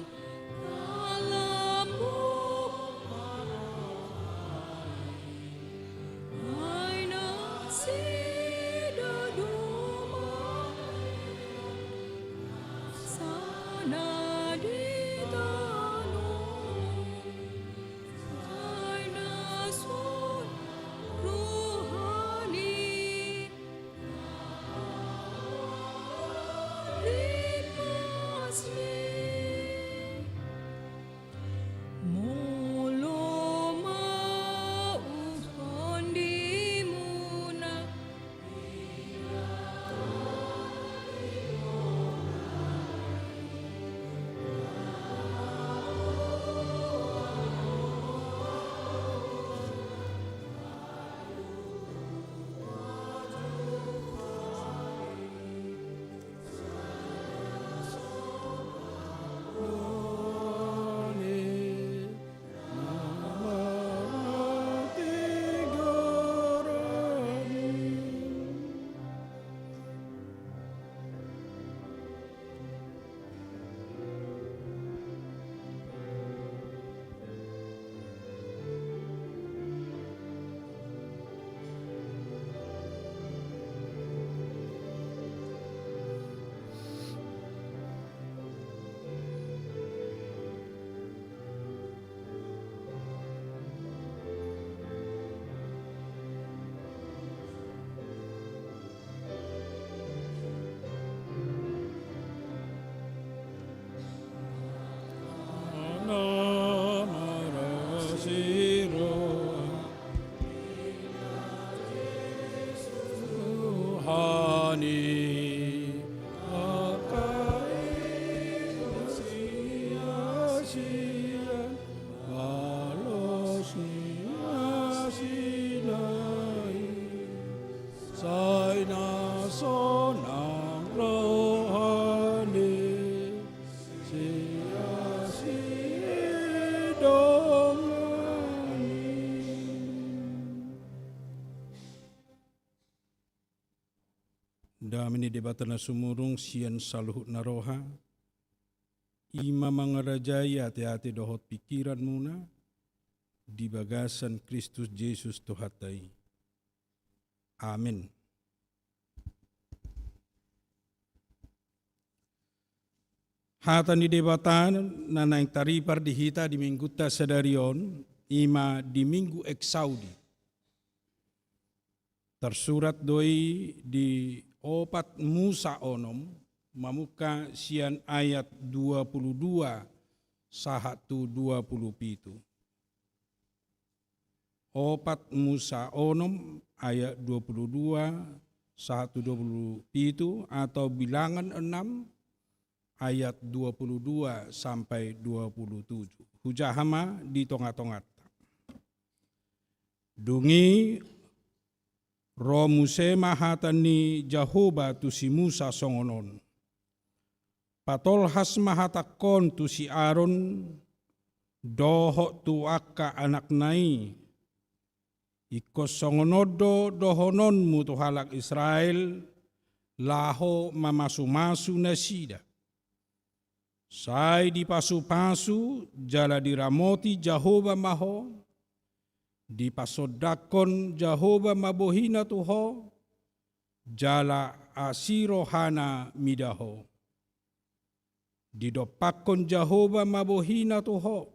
dalam ay nagsida sana di tanong ay nasun rohani Molo maupon di muna Damini debatana sumurung sian saluhut naroha. Ima mangarajaya ate-ate dohot pikiran muna. Di bagasan Kristus Yesus Tuhatai. Amin. Hata ni debatan na naing taripar dihita di mingguta sadarion ima di minggu eksaudi. Tersurat doi di opat Musa onom mamuka sian ayat 22 sahatu 27. Opat Musa onom ayat 22 sahatu 27 atau bilangan 6 ayat 22 sampai 27. Hujahama di tonga-tongat. Dungi ro Muse mahatani Jahoba tu si Musa songonon. Patolhas mahatakon tu si Aaron doho tu akka anak nai. Ikos songonodo dohonon mutu halak Israel laho mamasu-masu nasida. Sai di pasu-pasu jala diramoti Jahoba maho, di pasodakon Jahoba mabohina tuho, jala asirohana midaho. Didopakon Jahoba mabohina tuho,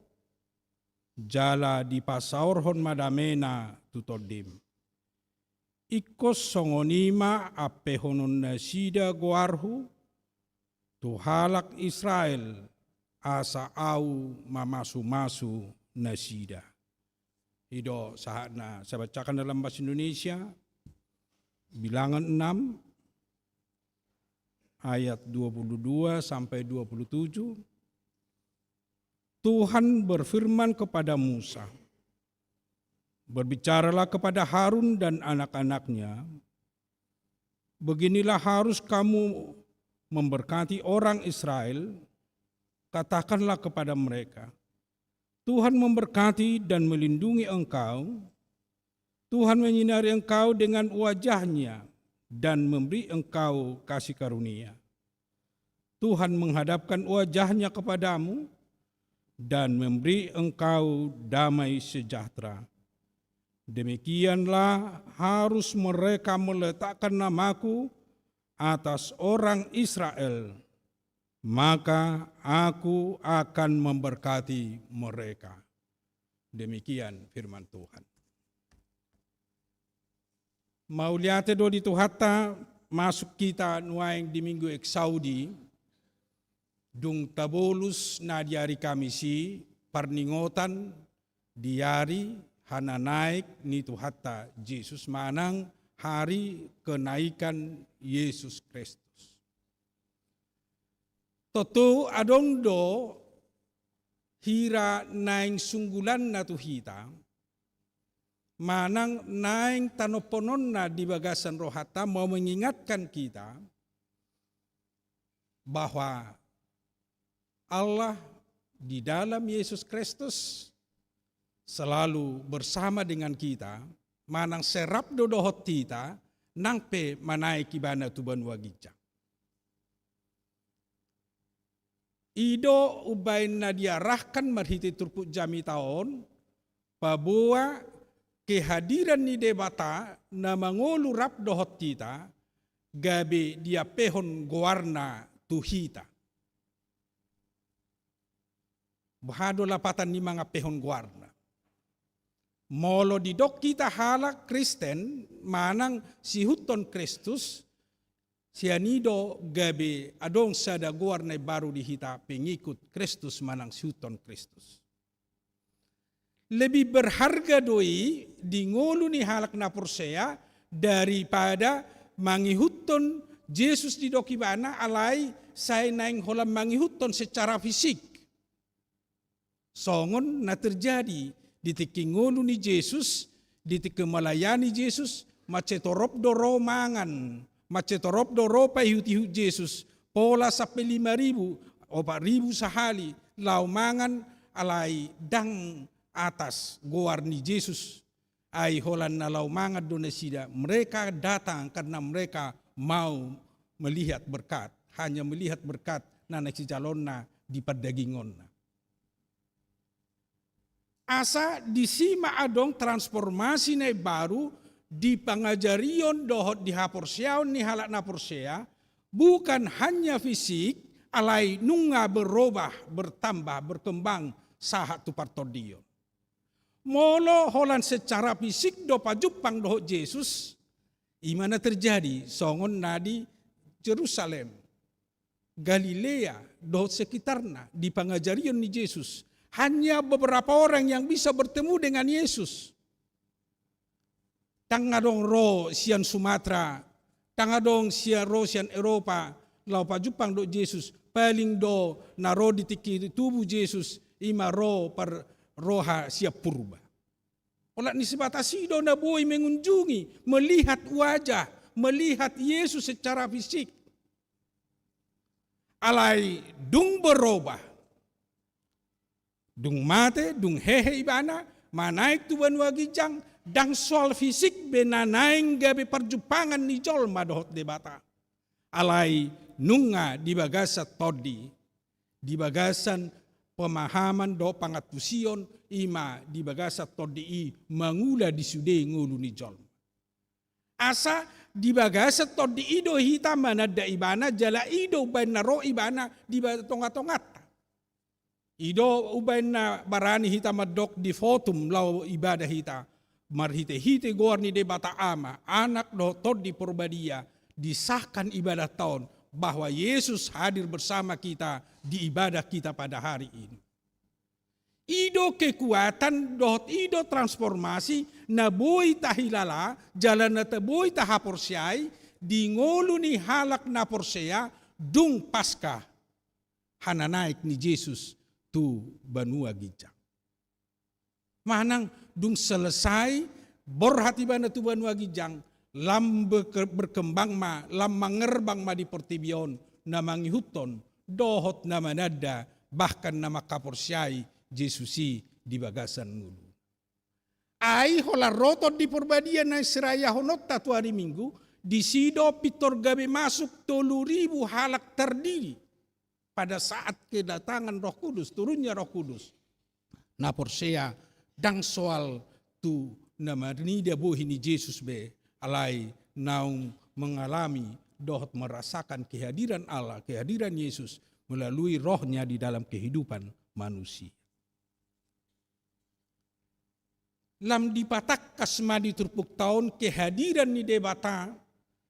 jala di pasaorhon madamena tutodim. Ikos songonima apehonon nasida goarhu, tuhalak Israel asa au mamasu-masu nasida. Ido sahana saya bacakan dalam bahasa Indonesia bilangan 6 ayat 22 sampai 27. Tuhan berfirman kepada Musa, berbicaralah kepada Harun dan anak-anaknya, beginilah harus kamu memberkati orang Israel, katakanlah kepada mereka, Tuhan memberkati dan melindungi engkau, Tuhan menyinari engkau dengan wajahnya dan memberi engkau kasih karunia. Tuhan menghadapkan wajahnya kepadamu dan memberi engkau damai sejahtera. Demikianlah harus mereka meletakkan namaku atas orang Israel, maka aku akan memberkati mereka. Demikian firman Tuhan. Mau lihat do di Tuhata masuk kita nuaing di minggu eksaudi, dung tabolus na diari kamisi, parningotan diari hana naik ni Tuhata Yesus manang hari kenaikan Yesus Kristus. Toto adong do hira naing sunggulan na tuhita, manang naing tanoponon na di bagasan rohata mau mengingatkan kita bahwa Allah di dalam Yesus Kristus selalu bersama dengan kita, manang serap dodohot kita, nangpe manai kibana tuban wagija. Ido ubain na diarahkan marhiti turpuk jami tahun, pabuwa kehadiran ni debata na mangolu rap dohot kita, gabe dia pehon goarna tuhita. Bahado lapatan ni mga pehon goarna. Molo di dok kita halak Kristen manang si huton Kristus sianido gabe adong sada guarna baru dihita pengikut Kristus manang si huton Kristus. Lebih berharga doi di ngolu ni halak na porsea daripada mangihuton Yesus di dokibana alai saya naing holam mangihuton secara fisik. Songon na terjadi di tikingolu ni Yesus, di melayani Yesus, macetorop doro mangan, macetorop doro pahiut-hiut Yesus, pola sampai 5.000, 4.000 sehari, lau mangan alai dang atas goar ni Yesus, ai holan na lau mangan donesida, mereka datang karena mereka mau melihat berkat, hanya melihat berkat na naksijalonna di perdagingonna. Asa disima adong transformasi na baru di pangajarion dohot di haporseaon ni halak na porsea bukan hanya fisik alai nunga berubah, bertambah, berkembang sahat tu partodio. Molo holan secara fisik do pajupang doh Yesus, imana terjadi songon nadi Jerusalem, Galilea, doh sekitarna di pengajarian ni Yesus. Hanya beberapa orang yang bisa bertemu dengan Yesus. Tangadong ro sian Sumatera, tangadong sian Eropa, lau pajupang do Yesus, paling do naro di tiki tubuh Yesus, ima ro per roha siap purba. Olah ni sebatasi do na boy mengunjungi, melihat wajah, melihat Yesus secara fisik. Alai dung berubah. Dung mate, dung hehe ibana, manaik tuan wagijang, dang soal fisik benanaing gabe perjupangan ni jolma dohot debata. Alai nunga di bagasa todi, di bagasan pemahaman do pangatusion ima di bagasa todi i mangula di sude ngulu ni jolma. Asa di bagasa todi ido hita manada ibana jala ido ubain naro ibana di tongat-tongat. Ido ubain na barani hita madok di fotum lau ibadah hita. Marhite-hite gor ni debata ama, anak do todi porbadia, disahkan ibadah tahun bahwa Yesus hadir bersama kita di ibadah kita pada hari ini. Ido kekuatan dohot ido transformasi na boy tahilala jalan na boy tahaporsyai di ngolu ni halak na porsya dung pasca hananaik ni Yesus tu banua gijang. Manang dung selesai borhati bana tu banua gijang lam berkembang ma lam mangerbang ma di portibion na mangihuton dohot na manada bahkan nama kaporsyai Jesusi di bagasan ngulu. Ai hola rotot di perbadian na seraya honot tatu hari Minggu di sido pitor gabe masuk 3.000 halak terdiri pada saat kedatangan Roh Kudus, turunnya Roh Kudus. Na porsea dang soal tu nama ni dia bohini Yesus be alai naung mengalami dohot merasakan kehadiran Allah, kehadiran Yesus melalui rohnya di dalam kehidupan manusia. Lam dipatak kasmadi turpuk tahun kehadiran ni debata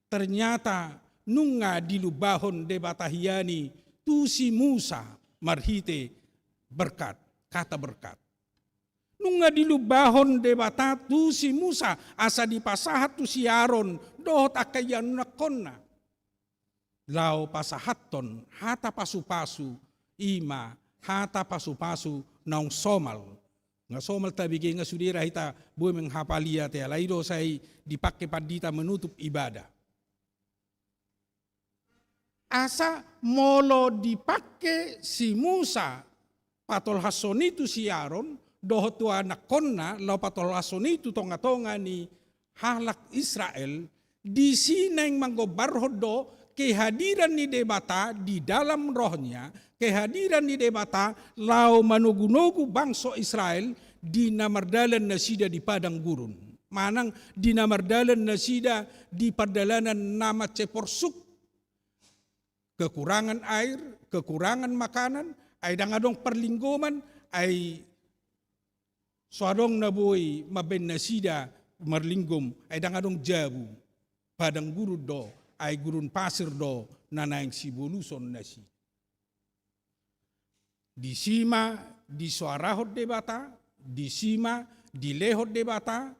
ternyata nunga dilubahon debata hiani tu si Musa marhite berkat, kata berkat. Nunga dilubahon debata tu si Musa asa dipasahat tu si Aaron dohot akayan nakonna. Lau pasahaton hata pasu-pasu ima hata pasu-pasu naung somal. Nga somal tabigi nga sudira hita buhay menghapalia te alaido say dipakai padita menutup ibadah. Asa molo dipakai si Musa patol hasonitu si Aaron dohot tu anak konna lau patol hasonitu tonga-tonga ni halak Israel di sini yang manggobarhodo kehadiran ni debata di dalam rohnya, kehadiran ni debata lau manugu-nugu bangsa Israel di namardalan nasida di padang gurun. Manang di namardalan nasida di perdalanan nama ceporsuk. Kekurangan air, kekurangan makanan, ay dangadong perlinggoman, ay suadong nabuy maben nasida marlinggom, ay dangadong jabu, padang gurun do, ay gurun pasir do nanaing sibuluson nasi. Di sima, di suarahot debata, di sima, di lehot debata,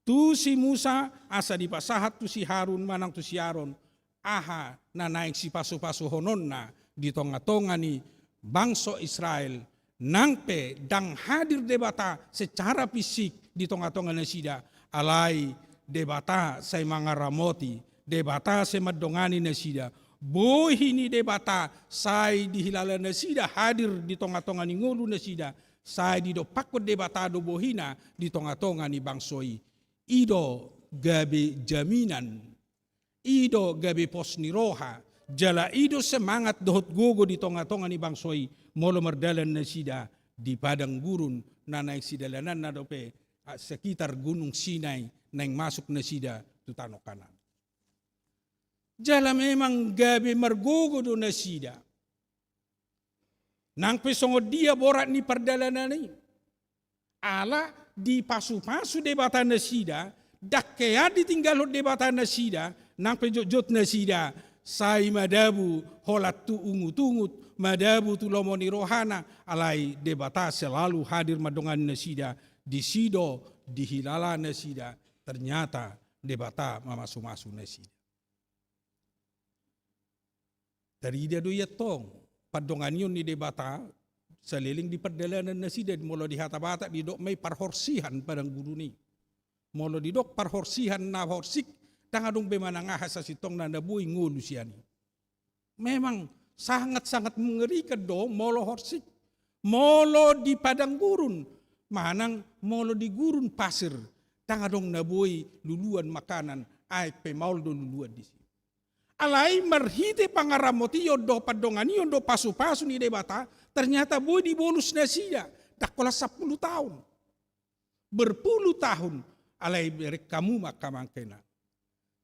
tu si Musa asa dipasahat tu si Harun manang tu si Aaron, aha nanaing si pasu-pasu honon na di tonga-tonga ni bangsa Israel, nangpe dang hadir debata secara fisik di tonga-tonga nasida, alai debata say mga ramoti, debata say madongani nasida, bohi ni debata say dihilala nasida hadir di tonga-tonga ni ngulu nasida, say di do pakot debata do bohina di tonga-tonga ni bangsoi, ido gabe jaminan, ido gabe pos ni roha, jala ido semangat dohot gogo di tonga-tonga ni bangsoi, molo merdalan nasida di padang gurun na naik sidalanan na dope sekitar gunung Sinai nang masuk nasida tutano kanan. Jala memang gabe margogo do nasida. Nang pesongo dia borat ni perdalanan ni. Ala di pasu-pasu debatan nasida, dakkea ditinggal debatan nasida, nang pejot nasida, sai madabu holat tu ungut-ungut, madabu tu lomoni rohana, alai debata selalu hadir madongan nasida, di sido, di hilala nasida, ternyata debata mamasu-masu nasida. Dari dia doya tong, padongan yun ni debata, seliling di perdalanan nasida, molo di hata-bata di dok may parhorsihan padang guru ni. Molo di dok parhorsihan na horsik, tangadong bemanangah sa sitong na nabuhay ngulu siya ni. Memang sangat-sangat mengerikan do, molo horsik. Molo di padang gurun, manang molo di gurun pasir, tangadong nabuhay luluan makanan, ay pemaul do luluan di sini. Alai marhite pangaramoti yodo padongani yodo pasu-pasu ni debata, ternyata boy di bonus nasida, dakola 10 tahun. Berpuluh tahun, alai berek kamu makamangkena.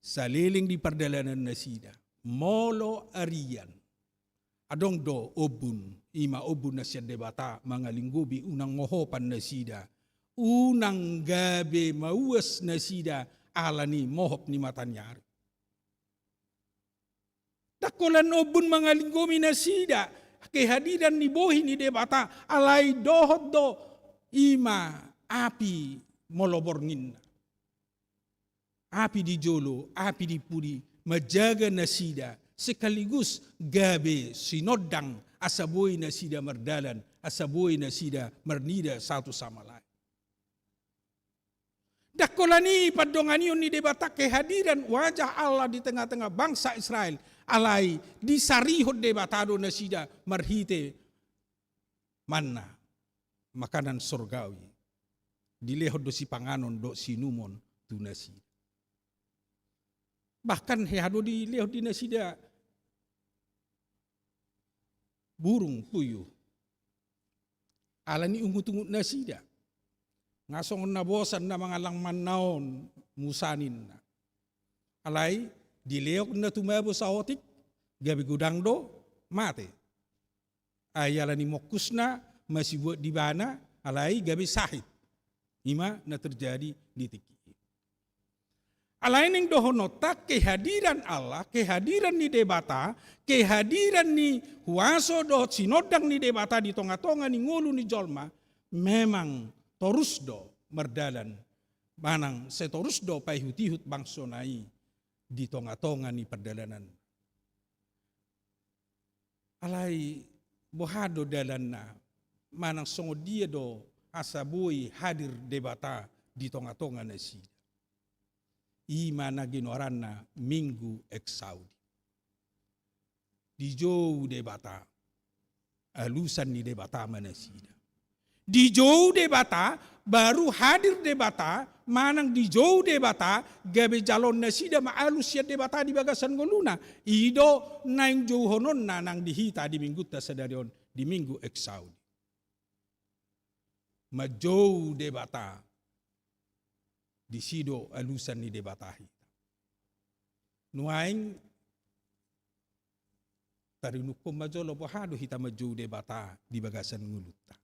Saliling di perdalanan nasida, molo arian. Adong do obun, ima obun nasya debata, mangalinggubi unang mohopan nasida. Unang gabe mauas nasida, alani mohop ni matanyari. Dakolan obun mangalinggomi nasida, kehadiran ni bohi ni debata, alai dohot do ima api moloborngin. Api di jolo, api di puri, majaga nasida, sekaligus gabe sinodang asaboy nasida merdalan, asaboy nasida mernida satu sama lain. Dakolani padongani ni debata kehadiran wajah Allah di tengah-tengah bangsa Israel. Alai disarihod debatado nasida marhite manna makanan surgawi. Dilehod do si panganon do sinumon tu nasida. Bahkan hehado dilehod di nasida burung puyuh. Alani ungut-ungut nasida. Ngasong nabosan na mga langman naon musanin na. Alay, dileok na tumabo sa otik, gabi gudang do, mate. Ayala ni mokus na, masih buat di bana, alay, gabi sahit. Ima na terjadi di tiki. Alay ning dohonotak kehadiran Allah, kehadiran ni debata, kehadiran ni huaso do sinodang ni debata di tonga-tonga ni ngulu ni jolma, memang torus do merdalan manang setorus do paihut-ihut bangsonai di tonga-tonga ni perdalanan. Alai bohado dalan na manang songo dia do asabui hadir debata di tonga-tonga na sida. Imana ginoran na minggu eksaudi. Di jauh debata alusan ni debata mana sida. Di jauh debata, baru hadir debata, manang di jauh debata, gabe jalon nasida maalus ya debata di bagasan goluna. Ido naing jauh honon nanang dihita di minggu tasadarion, di minggu eksaudi. Majauh debata, di sido alusan ni debata hita. Nuaing, tarinukom majolo pohado hita majauh debata di bagasan nguluta.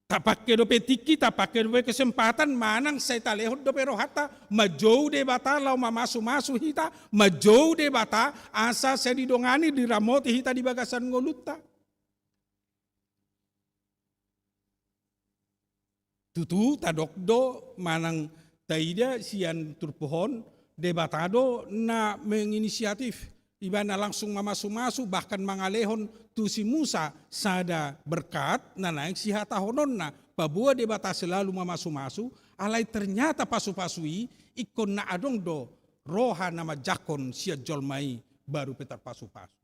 Tak pakai dope tiki, tak pakai dope kesempatan, manang saya talehot dope rohata, majau debata lau mamasu-masu hita, majau debata asa saya didongani di ramoti hita di bagasan ngoluta. Tutu tadokdo manang taida sian turpohon debatado na menginisiatif. Ibana langsung mamasu-masu bahkan mangalehon tu si Musa sada berkat na naik si hatahonon na pabua debata selalu mamasu-masu alai ternyata pasu-pasui ikon na adong do roha nama jakon sia jolmai baru petar pasu-pasu.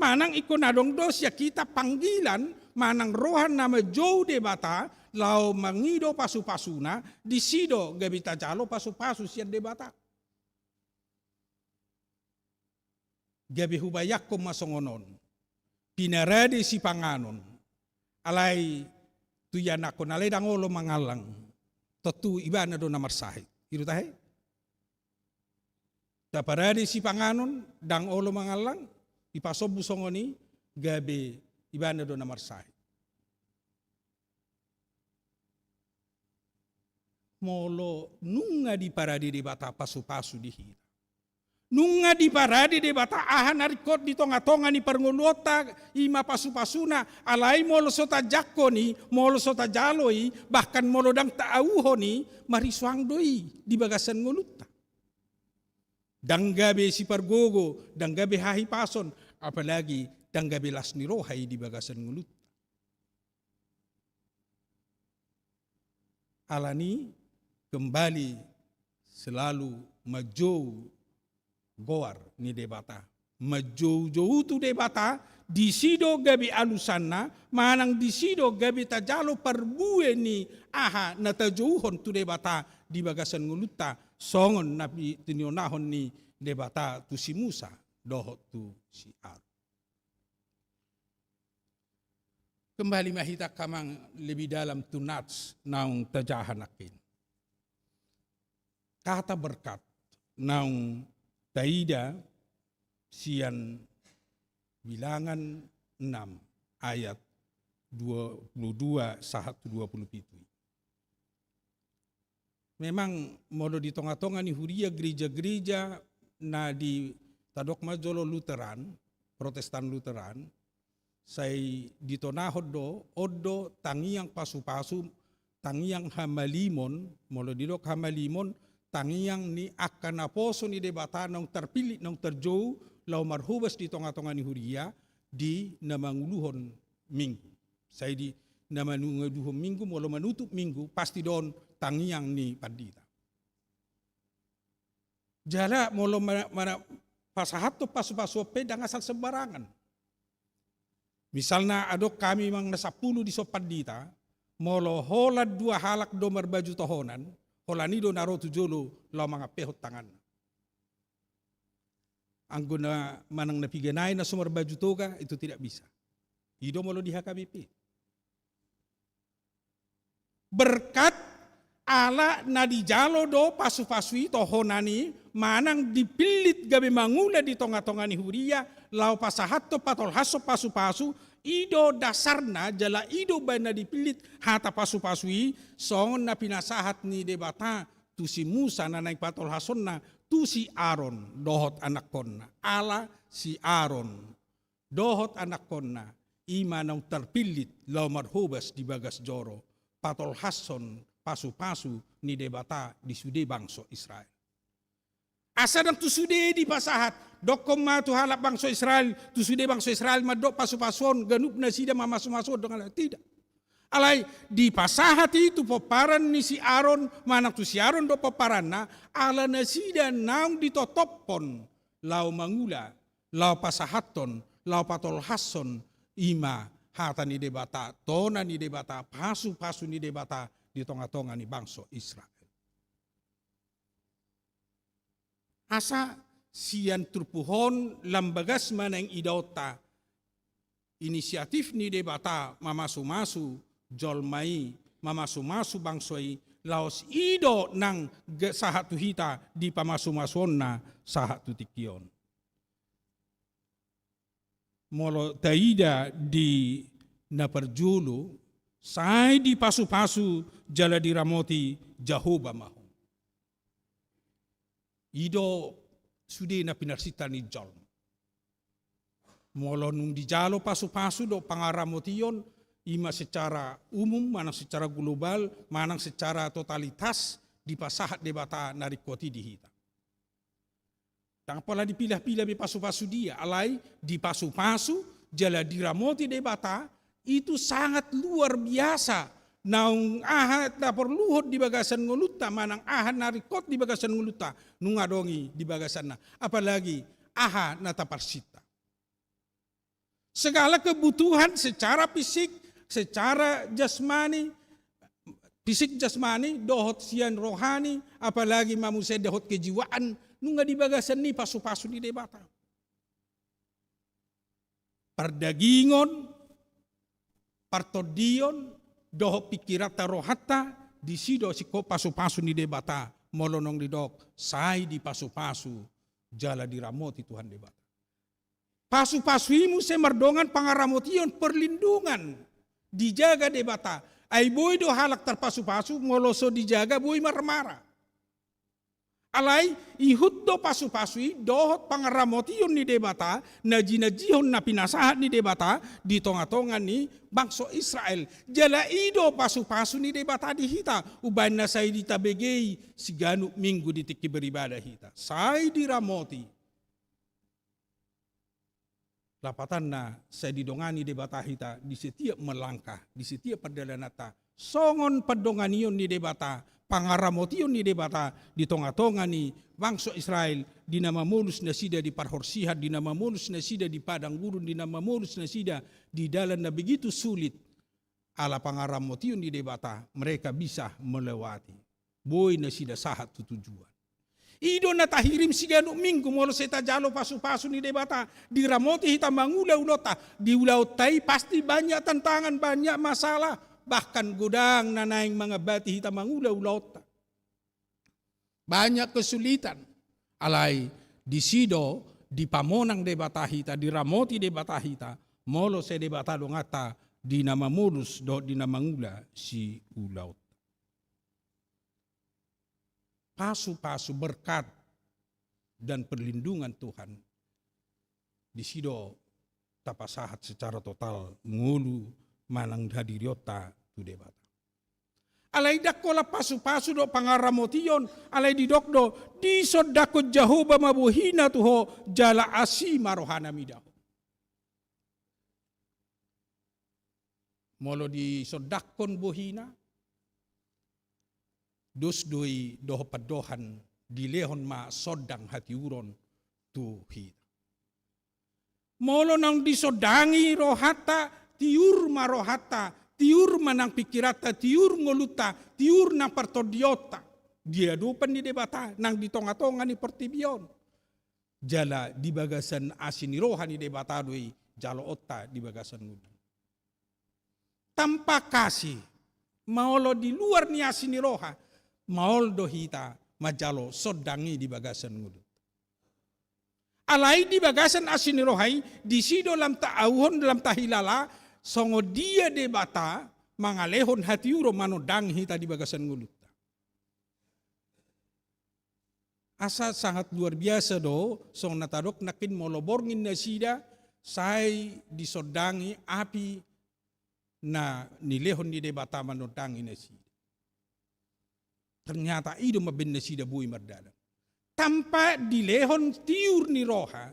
Manang ikon adong do sia kita panggilan manang roha nama jauh debata lau mangido pasu-pasuna disido gabita jalo pasu-pasu sia debata. Gabi hubayak ko masongonon, pinaradi si panganon, alay tuyan ako nalay dangolo mangalang, totu iba na do na marsahit. Iru tahe? Daparadi si panganon, dangolo mangalang, ipasob busongoni, gabe ibana do namarsai. Molo nunga di paradi de bata pasu-pasu di hira. Nunga di paradi de bata ahan arikot di tonga-tonga ni perngolota ima pasu-pasuna alai molo sota jakko ni molo sota jaloi bahkan molo dang taauho ni mariswang doi di bagasan ngoluta. Danggabe si pargogo, danggabe hahi pason, apalagi danggabe lasni rohai di bagasan ngoluta. Alani kembali selalu majou goar ni debata. Majou tu debata di sido gabi alusanna manang di sido gabi tajalo parbue ni aha na tajouhon tu debata di bagasan nguluta songon nabi tinionahon ni debata tu si Musa dohot tu si Ar. Kembali mahita kamang lebih dalam tu nats naung tajahanakin. Kata berkat naung taida sian bilangan 6 ayat 22 sahat 27. Memang modo di tonga-tonga ni huria gereja-gereja na di Tadok Majolo Lutheran, Protestan Lutheran, say ditonahod do oddo tangiang pasu-pasu tangiang hamalimon molo didok hamalimon tangiang ni akan aposo ni debata nong terpilih nong terjauh lau marhubas di tonga-tonga ni huria di namanguluhon minggu. Saya di namanguluhon minggu molo menutup minggu pasti don tangiang ni pandita. Jala molo mana pasahat to pasu-pasu pedang asal sembarangan. Misalnya adok kami mang na 10 di sopandita molo holad 2 halak do marbaju tohonan holanido naro tujolo lau mga pehot tangan. Ang guna manang napiganay na sumarbaju toga itu tidak bisa. Ido molo di HKBP. Berkat ala na di jalo do pasu-pasui tohonani manang dipilit gabi mangula di tonga-tonga ni huria lau pasahat to patol haso pasu-pasu ido dasarna jala ido bana dipilit hata pasu-pasui songon na pinasahat ni debata tu si Musa na naik patol hasonna tu si Aaron dohot anak konna ala si Aaron dohot anak konna ima nang terpilit lau marhubas di bagas joro patol hason pasu-pasu ni debata di sude bangso Israel. Asa nang tusude di pasahat dokom ma tu halap bangso Israel tusude bangso Israel madok pasu-pason ganup na sida mamasu-masu dengan tidak. Alai di pasahat itu peparan ni si Aaron manang tu si Aaron do peparan na ala na sida naung ditotopon lau mangula lau pasahaton lau patol hason ima hata ni debata tona ni debata pasu-pasu ni debata di tonga-tonga ni bangso Israel. Asa sian turpuhon lambagas manang idauta inisiatif ni debata mamasu-masu jolmai mamasu-masu bangsoi laos ido nang sahatu hita di pamasu-masuon na sahatu tikion. Molo taida di naperjulu sai di pasu-pasu jala diramoti Jahoba maho. Ido sude na pinarsita ni jol. Molo nung di jalo pasu-pasu do pangaramotion ima secara umum manang secara global manang secara totalitas di pasahat debata narikoti dihita. Tang pola dipilah-pilah di pasu-pasu dia alai di pasu-pasu jala diramoti debata itu sangat luar biasa. Naung ahat na perluhot di bagasan nguluta manang ahat narikot di bagasan nguluta nungadongi di bagasan na apalagi aha na taparsita. Segala kebutuhan secara fisik, secara jasmani, fisik jasmani, dohot sian rohani, apalagi manusia dohot kejiwaan nunga di bagasan ni pasu-pasu di debata. Perdagingon, partodion, doho pikirata rohata di sido siko pasu-pasu ni debata molonong di dok sai di pasu-pasu jala diramoti Tuhan debata. Pasu-pasuimu semardongan pangaramotion perlindungan. Dijaga debata. Ay boy do halak terpasu-pasu ngoloso dijaga boy marmara. Alay ihut do pasu-pasui dohot pangaramotion ni debata na jinajihon na pinasahat ni debata di tonga-tonga ni bangso Israel. Jala ido pasu-pasu ni debata di hita uban na say di tabegay sigano minggu di tiki beribadah hita. Say di ramoti. Lapatan na saya didongani debata hita di setiap melangkah, di setiap perjalanata. Songon pedonganion ni debata, pangaramotion ni debata di tonga-tonga ni bangsa Israel di nama mulus na sida di parhorsihat, di nama mulus na sida di padang gurun, di nama mulus na sida di dalan na begitu sulit. Ala pangaramotion ni debata mereka bisa melewati. Boy na sida sahat tujuan. Ido na tahirim sigano minggu molo seta jalo pasu-pasu ni debata di ramoti hita mangula-ulota di ulautai pasti banyak tantangan, banyak masalah, bahkan godang nanaing mga bati hita mangula-ulota. Banyak kesulitan. Alay di sido di pamonang debata hita di ramoti debata hita molo se debata dongata di nama mulus do di nama ngula si ulaut. Pasu-pasu berkat dan perlindungan Tuhan di sido tapasahat secara total ngulu manang hadiriota tu debata. Alay dakola pasu-pasu do pangaramotion alay di dokdo di sodako Jahoba mabuhina tuho jala asima rohana midaho. Molo di sodakon buhina dos doi doho padohan di lehon ma sodang hati uron tu hita. Molo nang disodangi rohata tiur ma rohata tiur manang pikirata tiur ngoluta tiur nang partodiota dia dupan di debata nang di tonga-tonga ni pertibion jala di bagasan asini rohani debata doi jalo otta di bagasan ngudang tanpa kasih maolo di luar ni asini roha maol do hita majalo sodangi di bagasan ngudut. Alai di bagasan asini rohai di sido lam ta'auhon dalam tahilala songo dia debata mangalehon hati uro manodang hita di bagasan ngudut. Asa sangat luar biasa do song natadok nakin moloborngin na sida say disodangi api na nilehon di debata manodangi na sida. Ternyata ido mabenda sida bui mardalan. Tanpa dilehon tiur ni roha,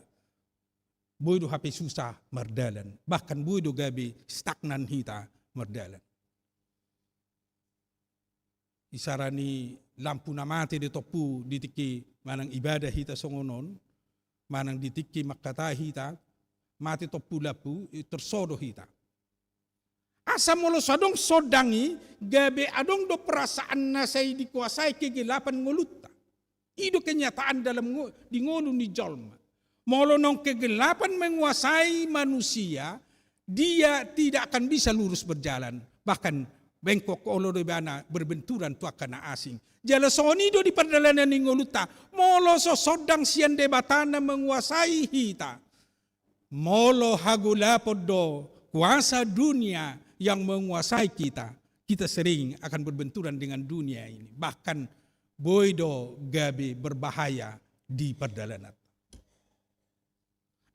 bui do hape susah mardalan. Bahkan bui do gabi stagnan hita mardalan. Isarani lampu na mati de topu ditiki manang ibadah hita songonon, manang ditiki makata hita, mati topu lapu tersodo hita. Asa molo sadong sodangi gabe adong do perasaan na say dikuasai kegelapan nguluta. Ido kenyataan dalam di ngolu ni jolma. Molo nong kegelapan menguasai manusia, dia tidak akan bisa lurus berjalan. Bahkan bengkok olo de bana berbenturan tu akan asing. Jala sonido di perjalanan ni nguluta. Molo so sodang sian debatana menguasai hita. Molo hagulapod do kuasa dunia yang menguasai kita, kita sering akan berbenturan dengan dunia ini. Bahkan boido gabe berbahaya di perjalanan.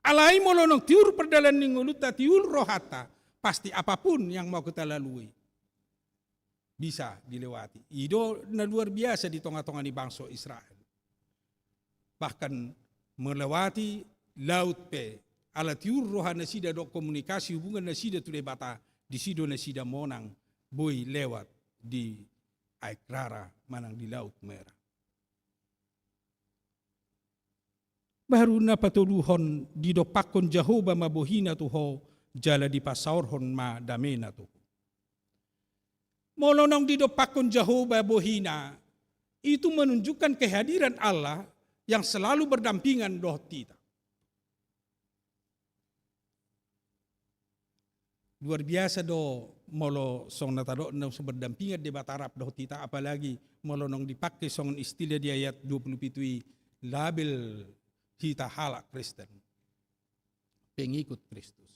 Alai molonong tiur perjalanan nguluta tiur rohata, pasti apapun yang mau kita lalui bisa dilewati. Ido na luar biasa di tengah-tengah ni bangsa Israel. Bahkan melewati laut pe, ala tiur rohana sida do komunikasi hubungan na sida tu debata. Di sido na sida monang boy lewat di Aik Rara manang di Laut Merah. Baru na patuluhon di dopakon Jahoba mabuhina tuho jala di pasaurhon ma damena tuho. Molo nang di dopakon Jahoba bohina itu menunjukkan kehadiran Allah yang selalu berdampingan doh kita. Luar biasa do molo song natado nang berdampingan di batarap do tita apalagi molo nong dipakai song istilah di ayat 27 label kita halak Kristen. pengikut Kristus.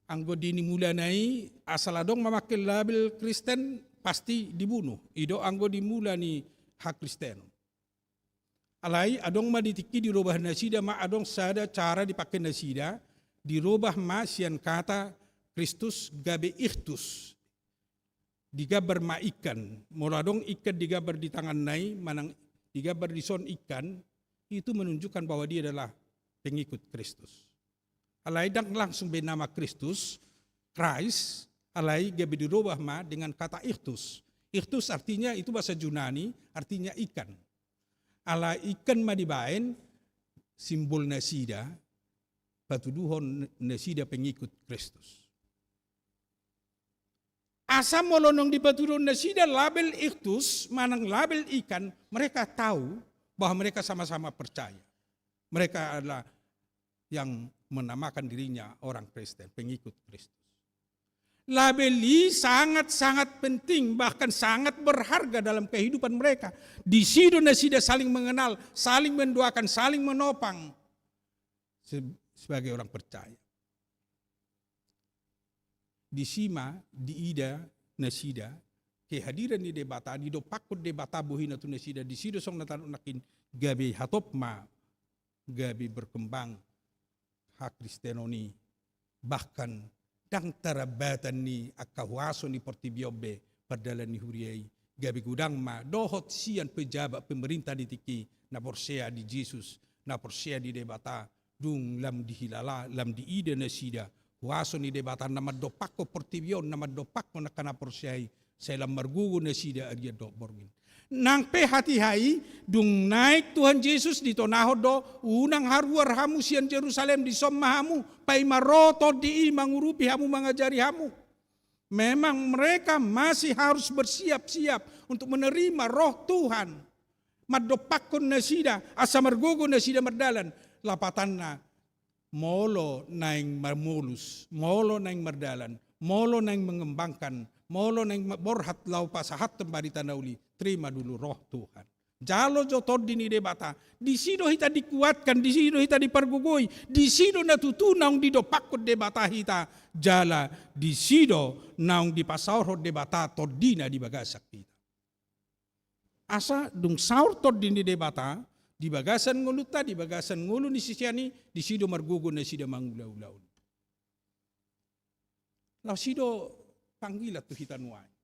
Anggo dini mulanai asal adong memakai label Kristen pasti dibunuh. Ido anggo dimulani hak Kristen. Alai adong ma ditiki dirubah nasida ma adong sada cara dipakai nasida dirubah ma sian kata Kristus gabe ikhtus. Digabar ma ikan. Moladong ikan digabar di tangan nai manang digabar di son ikan itu menunjukkan bahwa dia adalah pengikut Kristus. Alai dang langsung bernama Kristus, Christ, alai gabe dirubah ma dengan kata ikhtus. Ikhtus artinya itu bahasa Yunani, artinya ikan. Alai ikan ma dibaen simbol nasida, patuduhon nasida pengikut Kristus. Asa molonong di patuduhon nasida label ikhtus, manang label ikan, mereka tahu bahwa mereka sama-sama percaya. Mereka adalah yang menamakan dirinya orang Kristen, pengikut Kristus. Label ini sangat-sangat penting, bahkan sangat berharga dalam kehidupan mereka. Di situ nasida saling mengenal, saling mendoakan, saling menopang sebagai orang percaya. Di Sima, di Ida, nasida, kehadiran di debata, di do pakut debata buhina tu nasida, di situ song nakin gabi hatopma, gabi berkembang hak Kristenoni, bahkan dang tarabatan ni akawaso ni portibiobe perdalan ni huriai gabi gudang ma dohot sian pejabat pemerintah di tiki na porsea di Jesus na porsea di debata dung lam di hilala lam di ide nasida waso ni debata nama dopako portibion nama dopako na kana porseai saya lam margugu nasida adia do borgin nang pe hati-hai dung naik Tuhan Yesus di tonahod do unang haruar hamu sian Jerusalem di sommahamu pai maroto di mangurupi hamu mengajari hamu. Memang mereka masih harus bersiap-siap untuk menerima roh Tuhan. Madopakon nasida asa margogo nasida merdalan lapatanna molo naing marmulus molo naing merdalan molo naing mengembangkan molo naing borhat lau pasahat tembari tanauli terima dulu roh Tuhan. Jalo jotod dini debata. Di sido hita dikuatkan, di sido hita dipergugui, di sido natutu naung didopakot debata hita. Jala di sido naung dipasaur debata todina di bagasak kita. Asa dung saur tod dini debata, di bagasan nguluta, di bagasan ngulu ni sisiani, di sido margugu na sida mangulau-ulau. Lau sido panggilat tu hita nuai.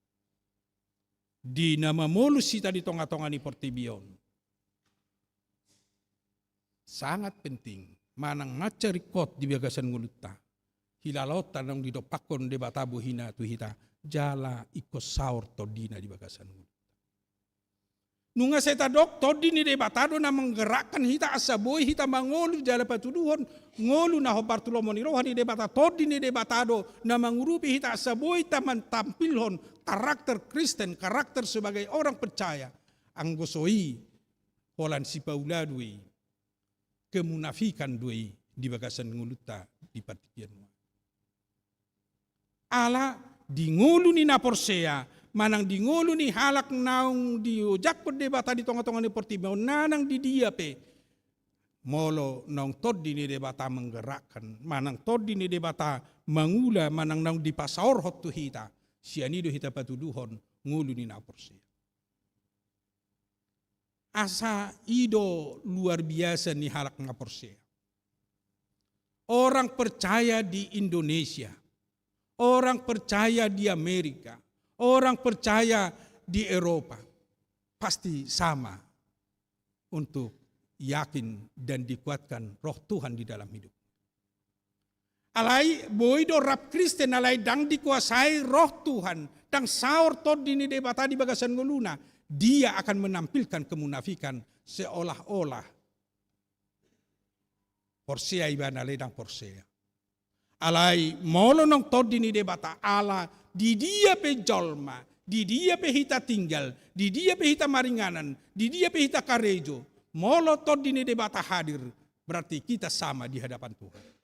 Di nama molus sita di tonga-tonga ni portibion. Sangat penting. Manang macarikot di bagasan nguluta. Hilalot tanang didopakon de batabu hina tu hita. Jala iko saur todina di bagasan nguluta. Nunga seta dok todini de batado na menggerakkan hita asaboy hita mangolu jala patuduhon. Ngolu na hobartulomo ni rohani de bata todini de batado na mangurupi hita asaboy taman tampilhon karakter Kristen, karakter sebagai orang percaya. Anggosoi, holan si pauladui, kemunafikan dui di bagasan nguluta di patikian. Ala di ngulu ni naporsea, manang di ngulu ni halak naung di ujakot debata di tonga-tonga ni portibao, nanang di dia pe. Molo naung tod ni debata menggerakkan, manang tod ni debata mangula, manang naung di pasaur hotu hita. Sianido hita patuduhon ngulu ni naporsea. Asa ido luar biasa ni halak naporsea. Orang percaya di Indonesia, orang percaya di Amerika, orang percaya di Eropa, pasti sama untuk yakin dan dikuatkan roh Tuhan di dalam hidup. Alai boido rap Kristen alai dang dikuasai roh Tuhan, dang saur tod dini debata di bagasan nguluna, dia akan menampilkan kemunafikan seolah-olah porsea ibana ledang porsea. Alai molo nong tod dini debata ala di dia pe jolma, di dia pe hita tinggal, di dia pe hita maringanan, di dia pe hita karejo. Molo tod dini debata hadir, berarti kita sama di hadapan Tuhan.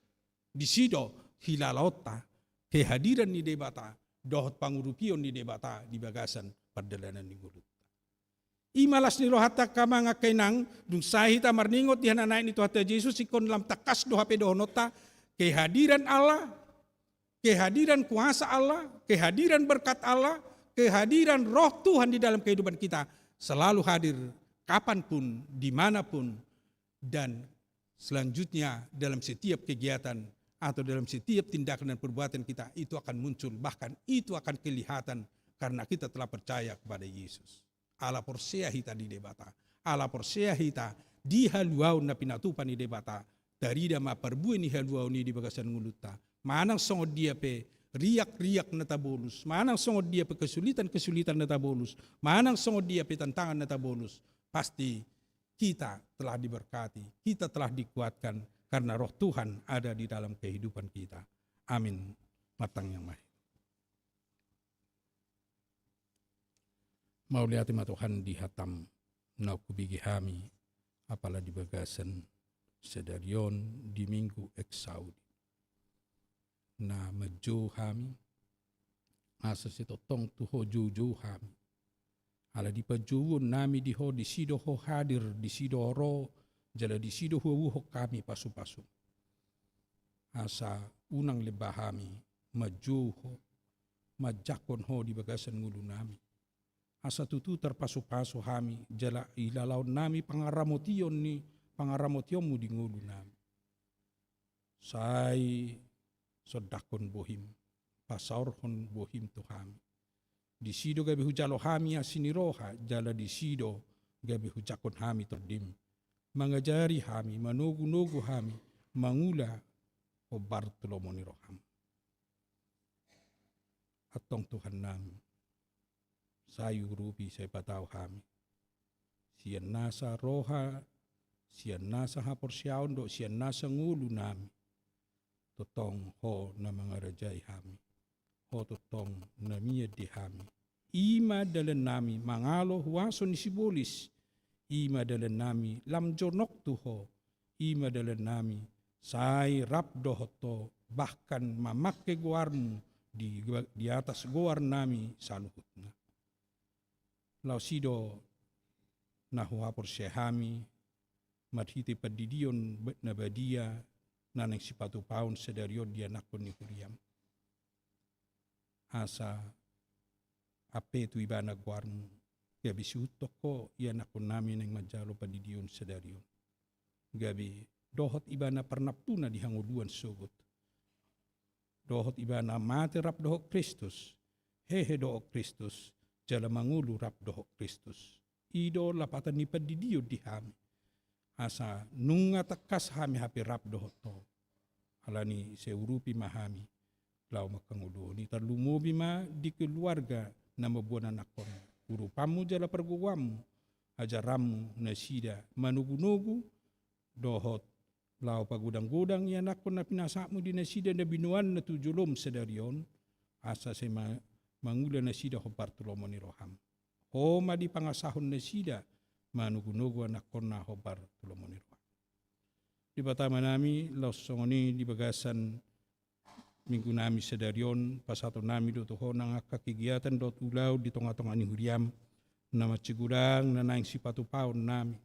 Di sido hilalota kehadiran ni debata dohot pangurupion ni debata di bagasan perdalanan ni gulut. Imalas ni rohata kamanga kainang dung sahita marningot di hananain itu hata Yesus ikon lam takas do hape dohonota kehadiran Allah, kehadiran kuasa Allah, kehadiran berkat Allah, kehadiran roh Tuhan di dalam kehidupan kita selalu hadir kapanpun, dimanapun, dan selanjutnya dalam setiap kegiatan atau dalam setiap tindakan dan perbuatan kita itu akan muncul, bahkan itu akan kelihatan karena kita telah percaya kepada Yesus. Ala porsea hita di debata, ala porsea hita di haluau na pinatupan di debata, dari dama perbuan ni haluau ni di bagasan nguluta. Manang songod dia pe riak-riak na tabolus, manang songod dia pe kesulitan-kesulitan na tabolus, manang songod dia pe tantangan na tabolus, pasti kita telah diberkati, kita telah dikuatkan karena roh Tuhan ada di dalam kehidupan kita. Amin. Matang yang mahir. Mau lihat Tuhan di hatam na kubigi kami apalah di bagasan sedarion di minggu eksaudi na medjo kami asa sitotong tuho juju kami ala di pajuun nami di sido ho hadir di sido ro jala di sido ho kami pasu-pasu asa unang lebah kami medjo ho majakon ho di bagasan ngulu nami asa tutu terpasu-pasu kami jala ilalaw nami pangaramotion ni pangaramotionmu di ngulu nami say sodakon bohim pasaurhon bohim tu kami di sido gabi hujalo kami asiniroha jala di sido gabi hujakon kami terdim mangajari kami manugu-nugu kami mangula o Bartolomoni roham atong Tuhan nami sayu rupi saya patau kami sian nasa roha sian nasa hapor siaon do sian nasa ngulu nami totong ho na mga rajay kami ho totong na miya di kami ima dalan nami mangalo huwaso ni sibolis ima dalan nami lamjonok tuho ima dalan nami say rap dohoto bahkan mamakke guarmu di atas guar nami saluhutna lau sido na huwapor sehami madhiti padidion na badia nanang sipatu paun sedarion dia nakon ni huriam asa ape tu ibana guarmu gabi siutok ko ia nakon namin ng majalo padidion sedarion gabi dohot ibana pernaptuna di hanguluan sugot dohot ibana mate rap dohok Kristus hehe dohok Kristus jala mangulu rap dohok Kristus ido lapatan ni padidio di hami asa nunga takas hami hapi rap dohok to alani seurupi mahami lau makangulu ni tarlumubi ma di keluarga na mabuan anak kon urupamu jala perguwamu ajaramu na sida manugu-nugu dohot lau pagudang-gudang ya anak kon na pinasakmu di nasida na binuan na tujulom sedarion asa say mangula na sida ho Bartolomoni roham ho ma di pangasahon na sida manugu-nugu anak kon na ho Bartolomoni roham di batama nami laos songoni di bagasan minggu nami sedarion pasato nami do toho nang kakigiatan dot ulaw di tonga-tonga ni huriam na matsigurang na naing sipatu paon nami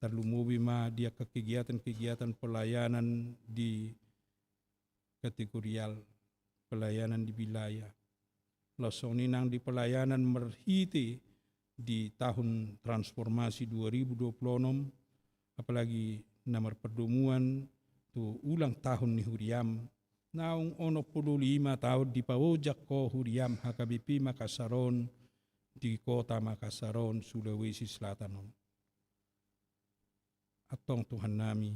tarlumubi ma dia kegiatan-kegiatan pelayanan di kategorial pelayanan di wilayah losong ninang di pelayanan merhiti di tahun transformasi 2026 apalagi nomor pertemuan tu ulang tahun ni huriam naung 55 tahun di pawojak ko huriam HKBP Makassaron di kota Makassaron Sulawesi Selatan atong Tuhan nami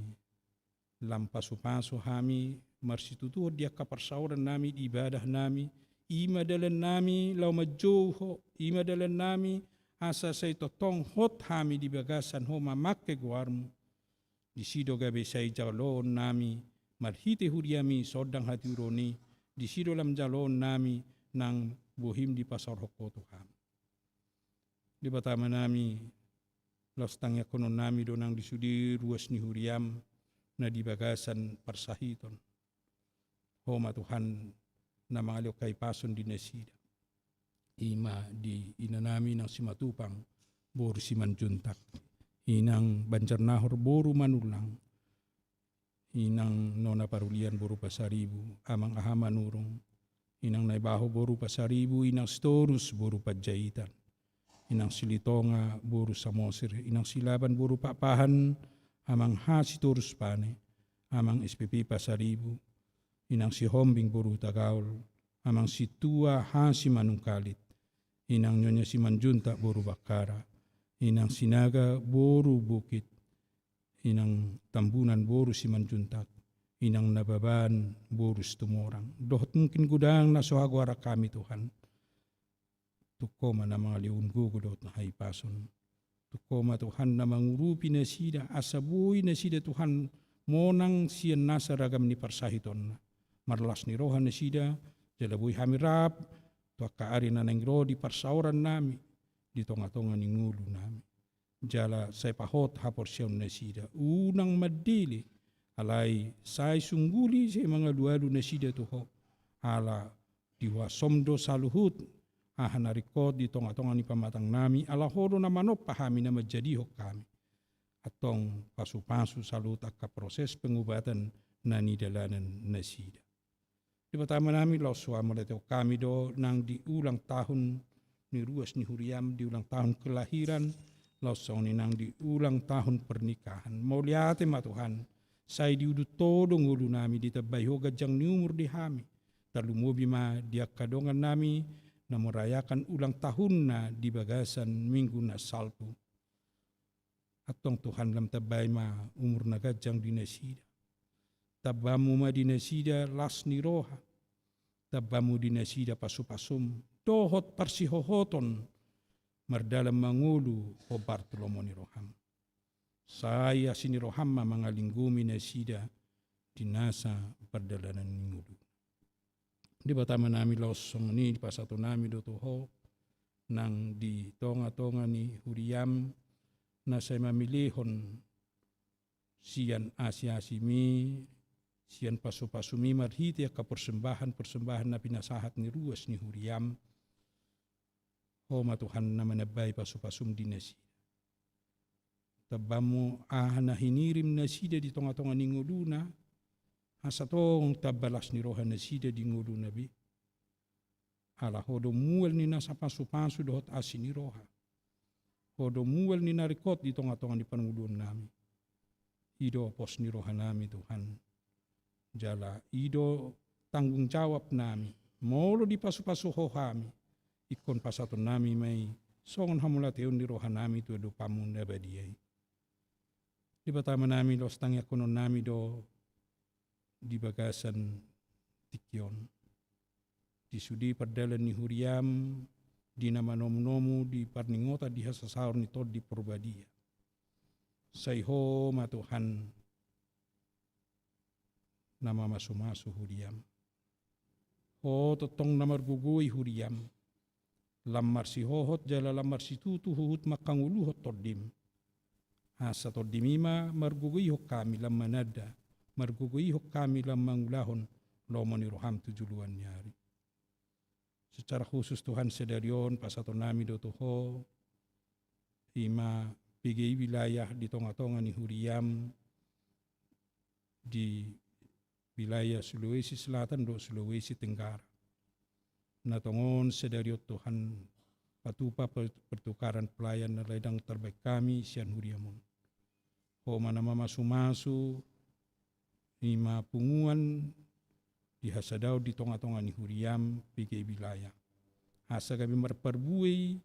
lampasu-pasu kami marsitutuh dia kaparsauran nami di ibadah nami ima dalan nami lau majuho ima dalan nami asa say totong hot kami di bagasan ho mamakke guarmu di sido gabe say jalon nami marhite huriami sodang hati uroni di sido lam jalon nami nang buhim di pasar hokoto kami di batama nami los tangya konon nami do nang disudi ruas ni huriam na di bagasan parsahiton homa Tuhan na mga lokay pason di nasida ima di inanami ng simatupang boru siman juntak. Inang Banjarnahor boru manulang. Inang Nona Parulian boru pasaribu, amang ahama nurung. Inang Naibaho boru pasaribu, inang Storus boru Pajaitan. Inang Silitonga boru Samosir, inang Silaban boru Papahan, amang Hasitorus Pane, amang SPP pasaribu. Inang Sihombing boru Tagaul, amang Situa Hasi Manungkalit. Inang Nyonya Simanjunta boru Bakara. Inang Sinaga boru Bukit. Inang Tambunan boru Simanjuntak. Inang Nababan boru Tumorang. Dohot mungkin gudang na sohagwara kami Tuhan. Tukoma na mga liungo gudot na haipason. Tukoma Tuhan na mangurupi na sida. Asabuy na sida Tuhan. Monang siyan nasa ragam ni parsahiton na. Marlas ni rohan na sida. Jalabuy hamirap. Tuak kaari na nangro di parsauran nami. Di tonga-tonga ni ngulu nami. Jala say pahot hapor siyaw na sida. Unang madili. Alay say sungguli sa mga luwalo na sida tuho. Ala diwa somdo saluhut. Ahanarikot di tonga-tonga ni pamatang nami. Ala horo na manop pahami na majadihok kami. Atong pasu-pasu salut ka proses pengubatan na nidalanan na sida. Di pertama nami lau suama leteo kami do nang di ulang tahun ni ruas ni Huriam, di ulang tahun kelahiran, lau ni nang di ulang tahun pernikahan. Mau liate ma Tuhan, say di udu todo ngulu nami di tabay hoga jang ni umur di hami. Talumobi ma diak kadongan nami na merayakan ulang tahun na di bagasan minggu na salpu. Atong Tuhan lam tabay ma umur na gajang di nasida. Tabamu ma di nasida las ni roha. Tabamu di nasida pasupasum. Dohot parsihohoton. Mardalam mangulu o Bartolomo ni roham. Saya sini roham ma mga linggumi nasida. Dinasa perdalanan ngulu. Di pertama nami losong ni di pasato nami do toho. Nang di tonga-tonga ni Huriam. Na saya memilihon sian asi-asimi, sian pasu-pasumi marhiti ka persembahan na pinasahat ni ruas ni Huriam. Homa Tuhan na manabay pasu-pasum di nasida. Tabamu na hinirim nasida di tonga-tonga ni nguluna, asatong tabalas ni rohan nasida di nguluna bi. Ala hodo mual ni nasa pasu-pasu dohot asin ni roha. Hodo mual ni narikot di tonga-tonga ni panunguluan nami. Ido pos ni rohan nami Tuhan. Jala ido tanggung jawab nami. Molo di pasu-pasu ho kami. Ikon pasaton nami may songon hamulateon ni rohan nami tu edo pamun na badiyay. Di pertama nami los tangya konon nami do di bagasan tikyon. Di sudi perdalan ni Huriam. Di nama nomu-nomu di parningota di hasasaur ni tod di Purbadia. Sayho ma Tuhan nama masu-masu Huriam. Ho totong namar gugui Huriam. Lamar si hohot jala lamar si tutu huhut makanguluhot todim. Asa todimima margugui hok kami lam manada. Margugui hok kami lam mangulahon lomoni roham tujuluan nyari. Secara khusus Tuhan sedarion pasaton nami do toho ima pigi wilayah di tonga-tonga ni Huriam di wilayah Sulawesi Selatan do Sulawesi Tenggara. Natongon sedarion Tuhan patupa pertukaran pelayan na ledang terbaik kami sian Huriamon. Ho manama masu-masu ima punguan di hasadau di tonga-tonga ni Huriam pigi wilayah. Asa kami merperbuai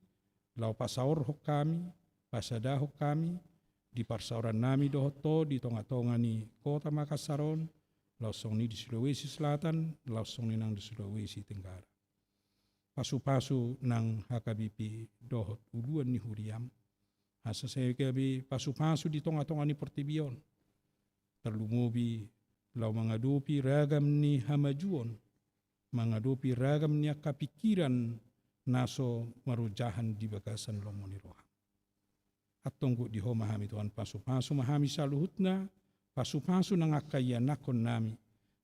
lau pasaur hok kami, pasada hok kami, di parsauran nami dohoto di tonga-tonga ni kota Makassaron, lau song ni di Sulawesi Selatan, lau song ni nang di Sulawesi Tenggara. Pasu-pasu nang HKBP dohot uluan ni Huriam. Asa saya kabi pasu-pasu di tonga-tonga ni Portibion. Terlumubi lau mengadopi ragam ni hamajuon, mengadopi ragam ni kapikiran naso marujahan di bagasan lomoni roham. Atonggu di ho mahami Tuhan pasu-pasu mahami saluhutna, pasu-pasu nang akayanakon nami,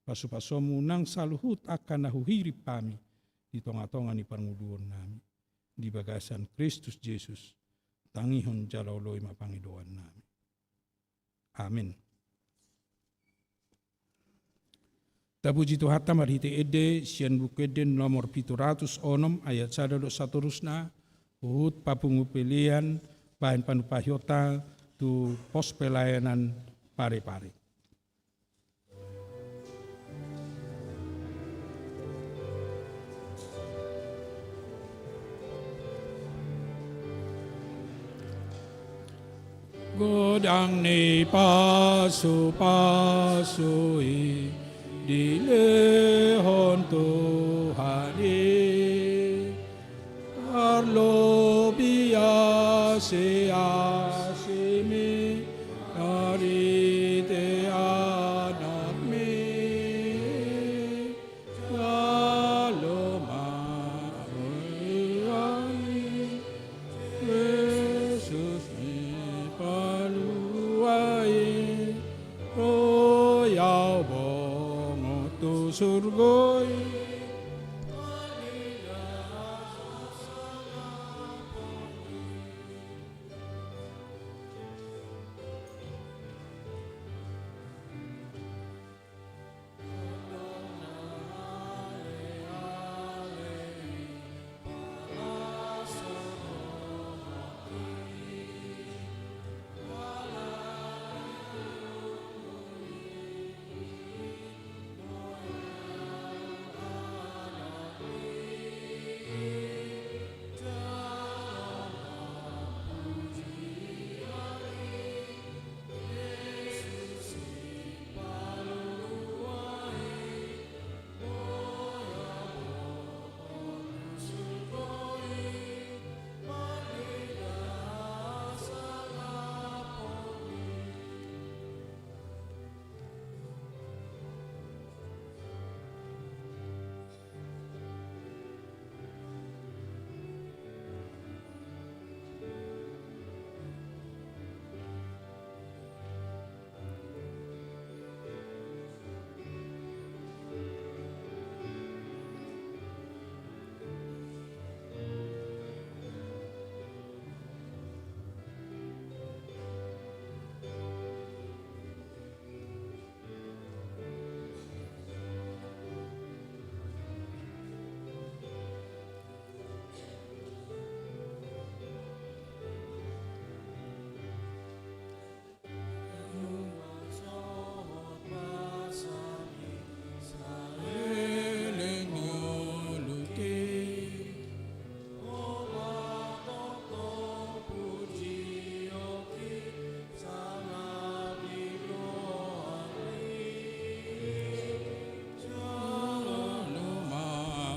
pasu-pasumu nang saluhut akan nahuhirip kami, di tonga-tonga ni panguluan nami, di bagasan Kristus Yesus, Tangihon jalaw loy mapangidoan namin. Amin. Tapuji Tuhan marhite ede sian bukeden nomor 706 ayat 1 saterusna uhut papungu pilihan bahan panupahyota tu pos pelayanan pare-pare. Godang ni pasu-pasui dilehon Tuhani Arlo biase asimi narite anak mi Kalau ma'uani Yesus mi paluai Royal bongo tu surgoi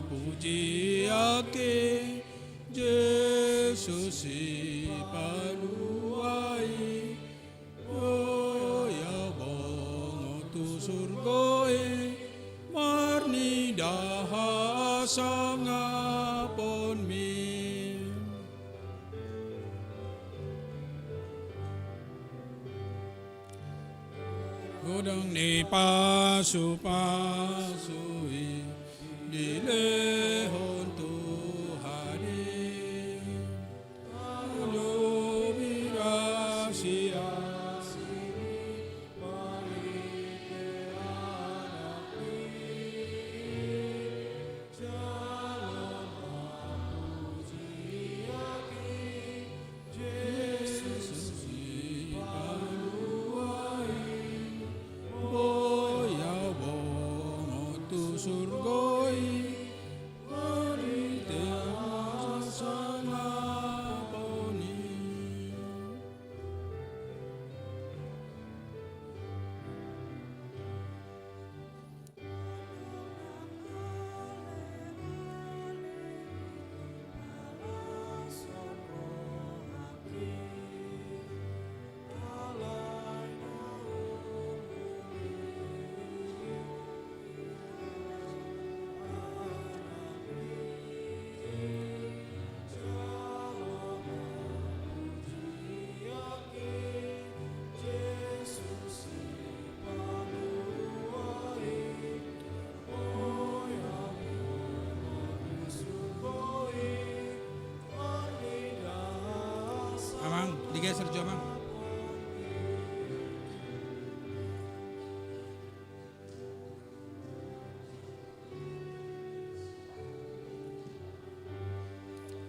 Pujiake Yesus si paluai Oya bongo tu surgoi Marni dahasa ngapon mi Godang ni pasu-pasui dilehon Tuhani Alu birasi asini parite anakni Shalom pujiaki Yesus si paluai Boya bongo tu surgoi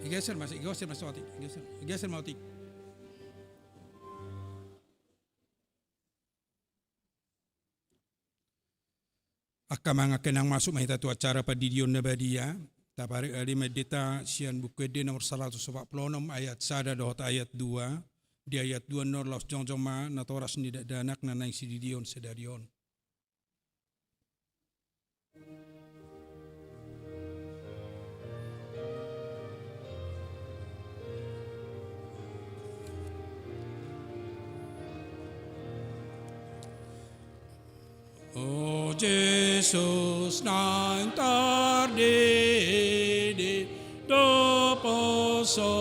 Igeser mas otik. Igeser mau otik. Akka mga kenang masuk mahita tu acara padidion na badia. Tapari ali medita sian bukwede nomor 146 ayat 1 dohot ayat 2. Di ayat 2 nor laus jongjoma natoras ni danak na naing sididion sedarion. Oh Jesus, nang tardidi, do poso,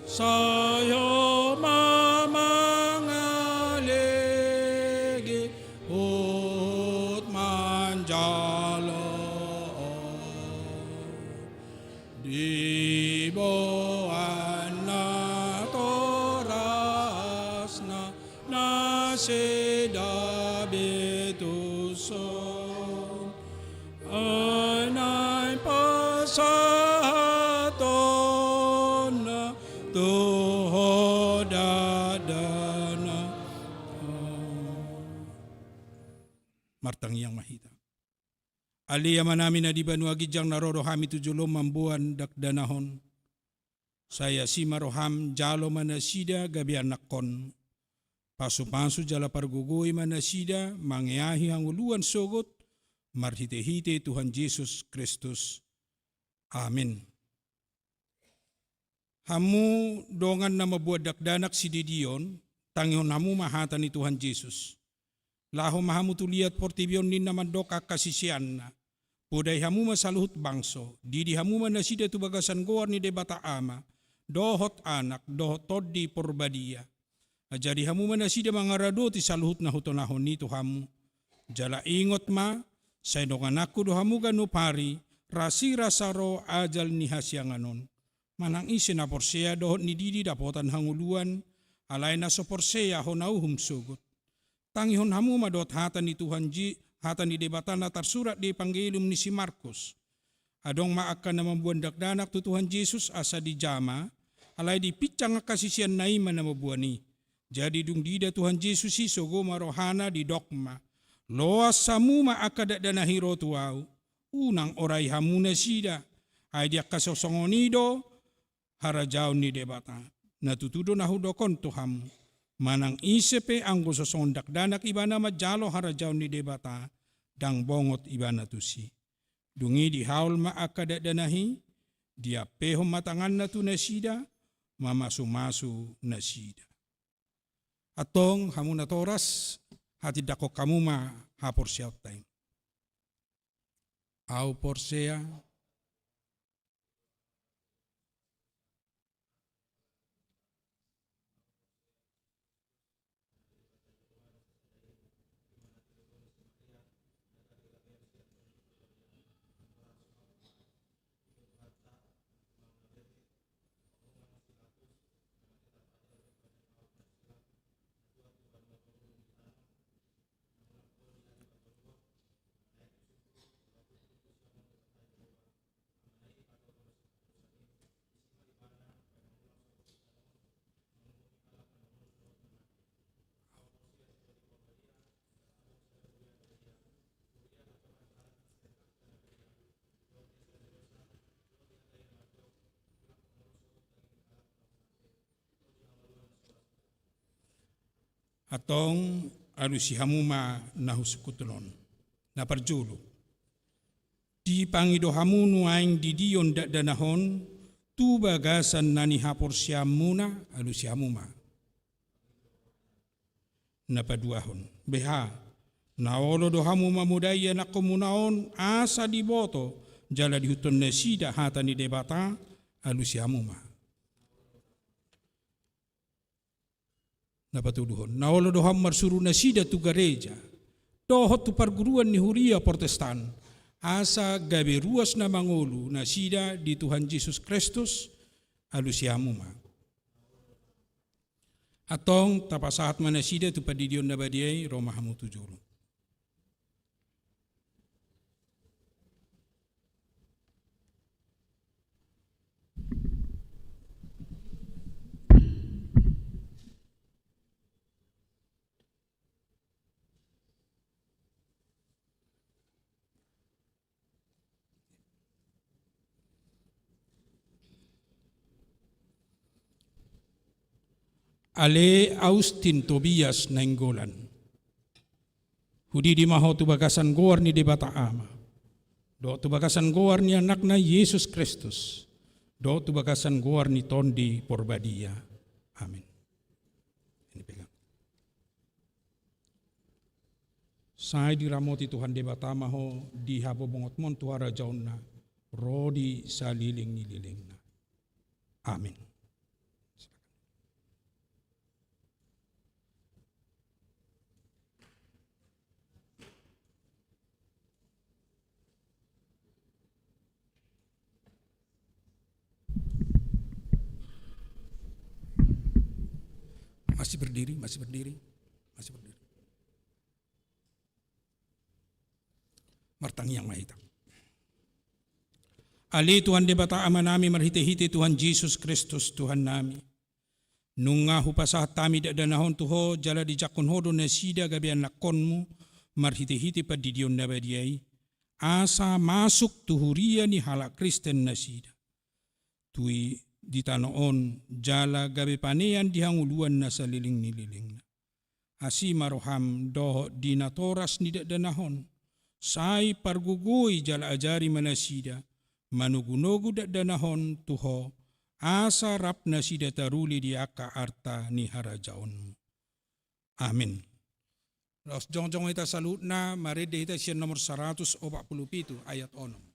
sayo mamangalegi, ut manjalo, di boan na toras na seda betuson anay pasaton na tuhodadana martang yang mahita aliya manami na di banuagi jang narorohami tujulom mambuan dakdanahon saya si maroham jalo manasida gabi anakon pasu-pasu jala pargugui manasida mangiahi hanguluan sogot marhite-hite Tuhan Yesus Kristus. Amin. Hamu dongan na mabuat dakdanak si didion, tangihon hamu mahatan ni Tuhan Yesus. Laho mahamu tuliat portibion ni naman doka kasisian na. Puday hamu masaluhut bangso, didi hamu manasida tu bagasan goar ni debata ama, dohot anak, dohot todi porbadia. Jadi hamu manasida mangarado ti saluhut na hutonahon nito hamu. Jala ingot ma, sa indongan aku do hamu ganu pari, rasi rasaro ajal ni hasyanganon. Manang isi na porsea dohot ni didi dapotan hanguluan, alay na so porsea honauhum sugot. Tangihon hamu madot hatan ni Tuhan hatan ni debatan na tarsurat di Pangilium ni si Markus. Adong maakan na mambuan dakdanak tu Tuhan Yesus asa di jama, alay di picang kasisian na iman na mabuan ni. Jadi dung dida Tuhan Yesus iso goma rohana di dogma. Loas samu maakadat dana hiro tuau. Unang oray hamu na sida. Ay dia kasosongonido harajao ni debata. Natutudo na hudokon to hamu. Manang isepe ang gusosondak danak ibana majalo harajao ni debata. Dang bongot ibana tusi. Dungi di haul maakadat danahi. Dia pehom matangan na tu na sida. Mamasu-masu na sida. Atong hamu na toras hati dako kamu ma hapor siya time. Au porsea atong si hamuma nahusukutunon na parjulo. Di pangido hamu nuaing didion danahon tu bagasan nani hapor siya muna si hamuma. Na paduahon. Beha, naolo do hamu mamudaya na komunaon asa di boto jala dihuton na sida hata ni debata si hamuma. Napatuduhon. Naolo doham marsuru na sida tu gereja. Dohot tu perguruan ni Huria Protestan. Asa gabi ruas na mangulu na sida di Tuhan Yesus Kristus alusiamuma. Atong tapasahat man na sida tu padidion na badiyay Roma hamu tujuro. Ale Austin Tobias Nainggolan. Hudi di maho tu bagasan goar ni debata ama. Do tu bagasan goar ni anak na Yesus Kristus. Do tu bagasan goar ni tondi porbadia. Amin. Ini pegang. Sai diramoti Tuhan debata maho di habo bongot mon tuara jauna. Rodi saliling nililing na. Amin. Masih berdiri. Martang yang mahitang. Ali Tuhan debata ama nami marhite-hite Tuhan Yesus Kristus Tuhan nami. Nunga hupasah tami dadanahon tuho jala di jakon hodo na sida gabian lakonmu marhite-hite pa didion na badiai. Asa masuk tuhuria ni halak Kristen na sida. Tui di tanoon jala gabe panean dihanguluan na sa liling-nililing na. Asi maroham doho dinatoras ni dadanahon. Sai pargugui jala ajari manasida. Manugunogu dadanahon tuho. Asa rap na sida taruli di aka arta ni harajaonmu. Amin. Los jong-jong ita salut na marede ita siya nomor 147 ayat 6.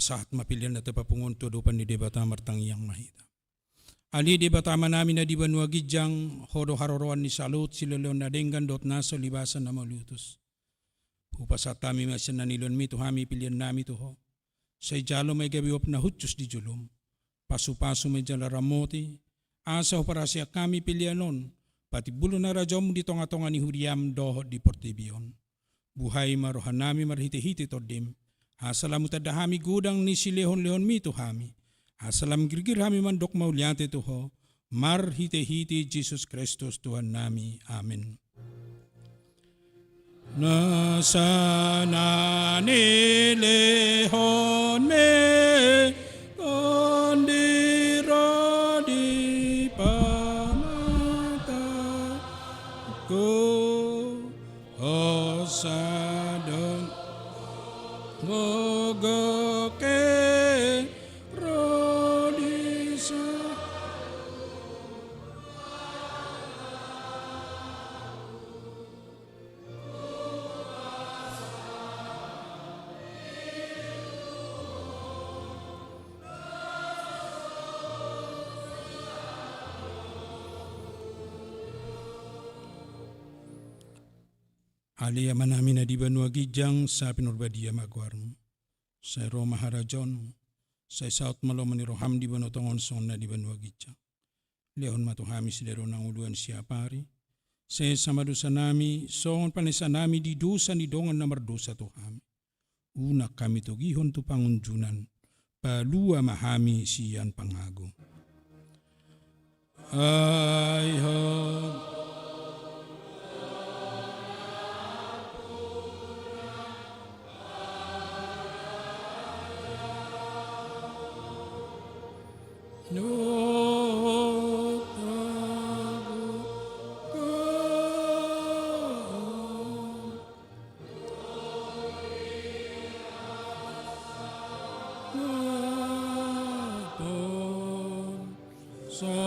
Saat mapilian na tapapungon tudupan ni debata martang yang mahita. Ali debata manami na di banua gijang hodo haroroan ni salut silolon na denggan dot naso libasan na malutus. Upasat tami masyan na nilon mi tuhami pilian nami tuho. Say jalo may gabiwap na hutsus di julum. Pasu-pasu may jala ramoti. Asa operasya kami pilianon. Pati bulo na rajom di tonga-tonga ni huriam doho di portibion. Buhay marohan nami marhiti-hiti todim. Asalam utadahami gudang ni silehon-lehon mi tuhami. Asalam girgir hami mandok mauliate tuho. Mar hite-hite Jesus Kristus Tuhan nami. Amin. Nasana ni lehon me kondiro di pamata ko osadon gogoke rodisa. Alia manami na di banua gijang sa pinurbadia magwarmo. Sa Roma harajon, sa saut malom ni roham di banotongon son na di banua gijang. Lehon matuhami sidero ng uluan siya pari. Sa samadusa nami, son panisa nami di dusa ni dongan na mardusa tuhami. Una kami tugihon tu pangunjunan, palua mahami siyan pangago. Ay ho. No. Solele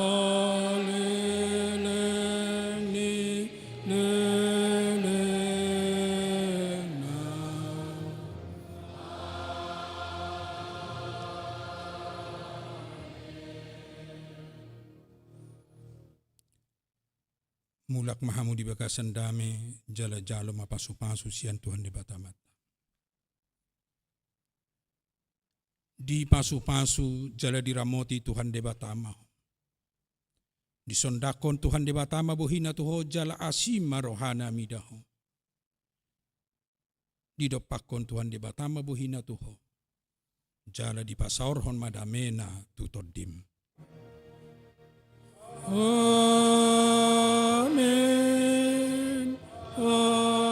mulak mahamu di bakasan dame jala jalo mapasu-pasu sian Tuhan di batamat. Di pasu-pasu jala diramoti Tuhan di batama. Di sondakon Tuhan di batama bohina tuho jala asima rohana midaho. Di dopakon Tuhan di batama bohina tuho. Jala di pasaurhon madamena tutodim. Amen. Amen.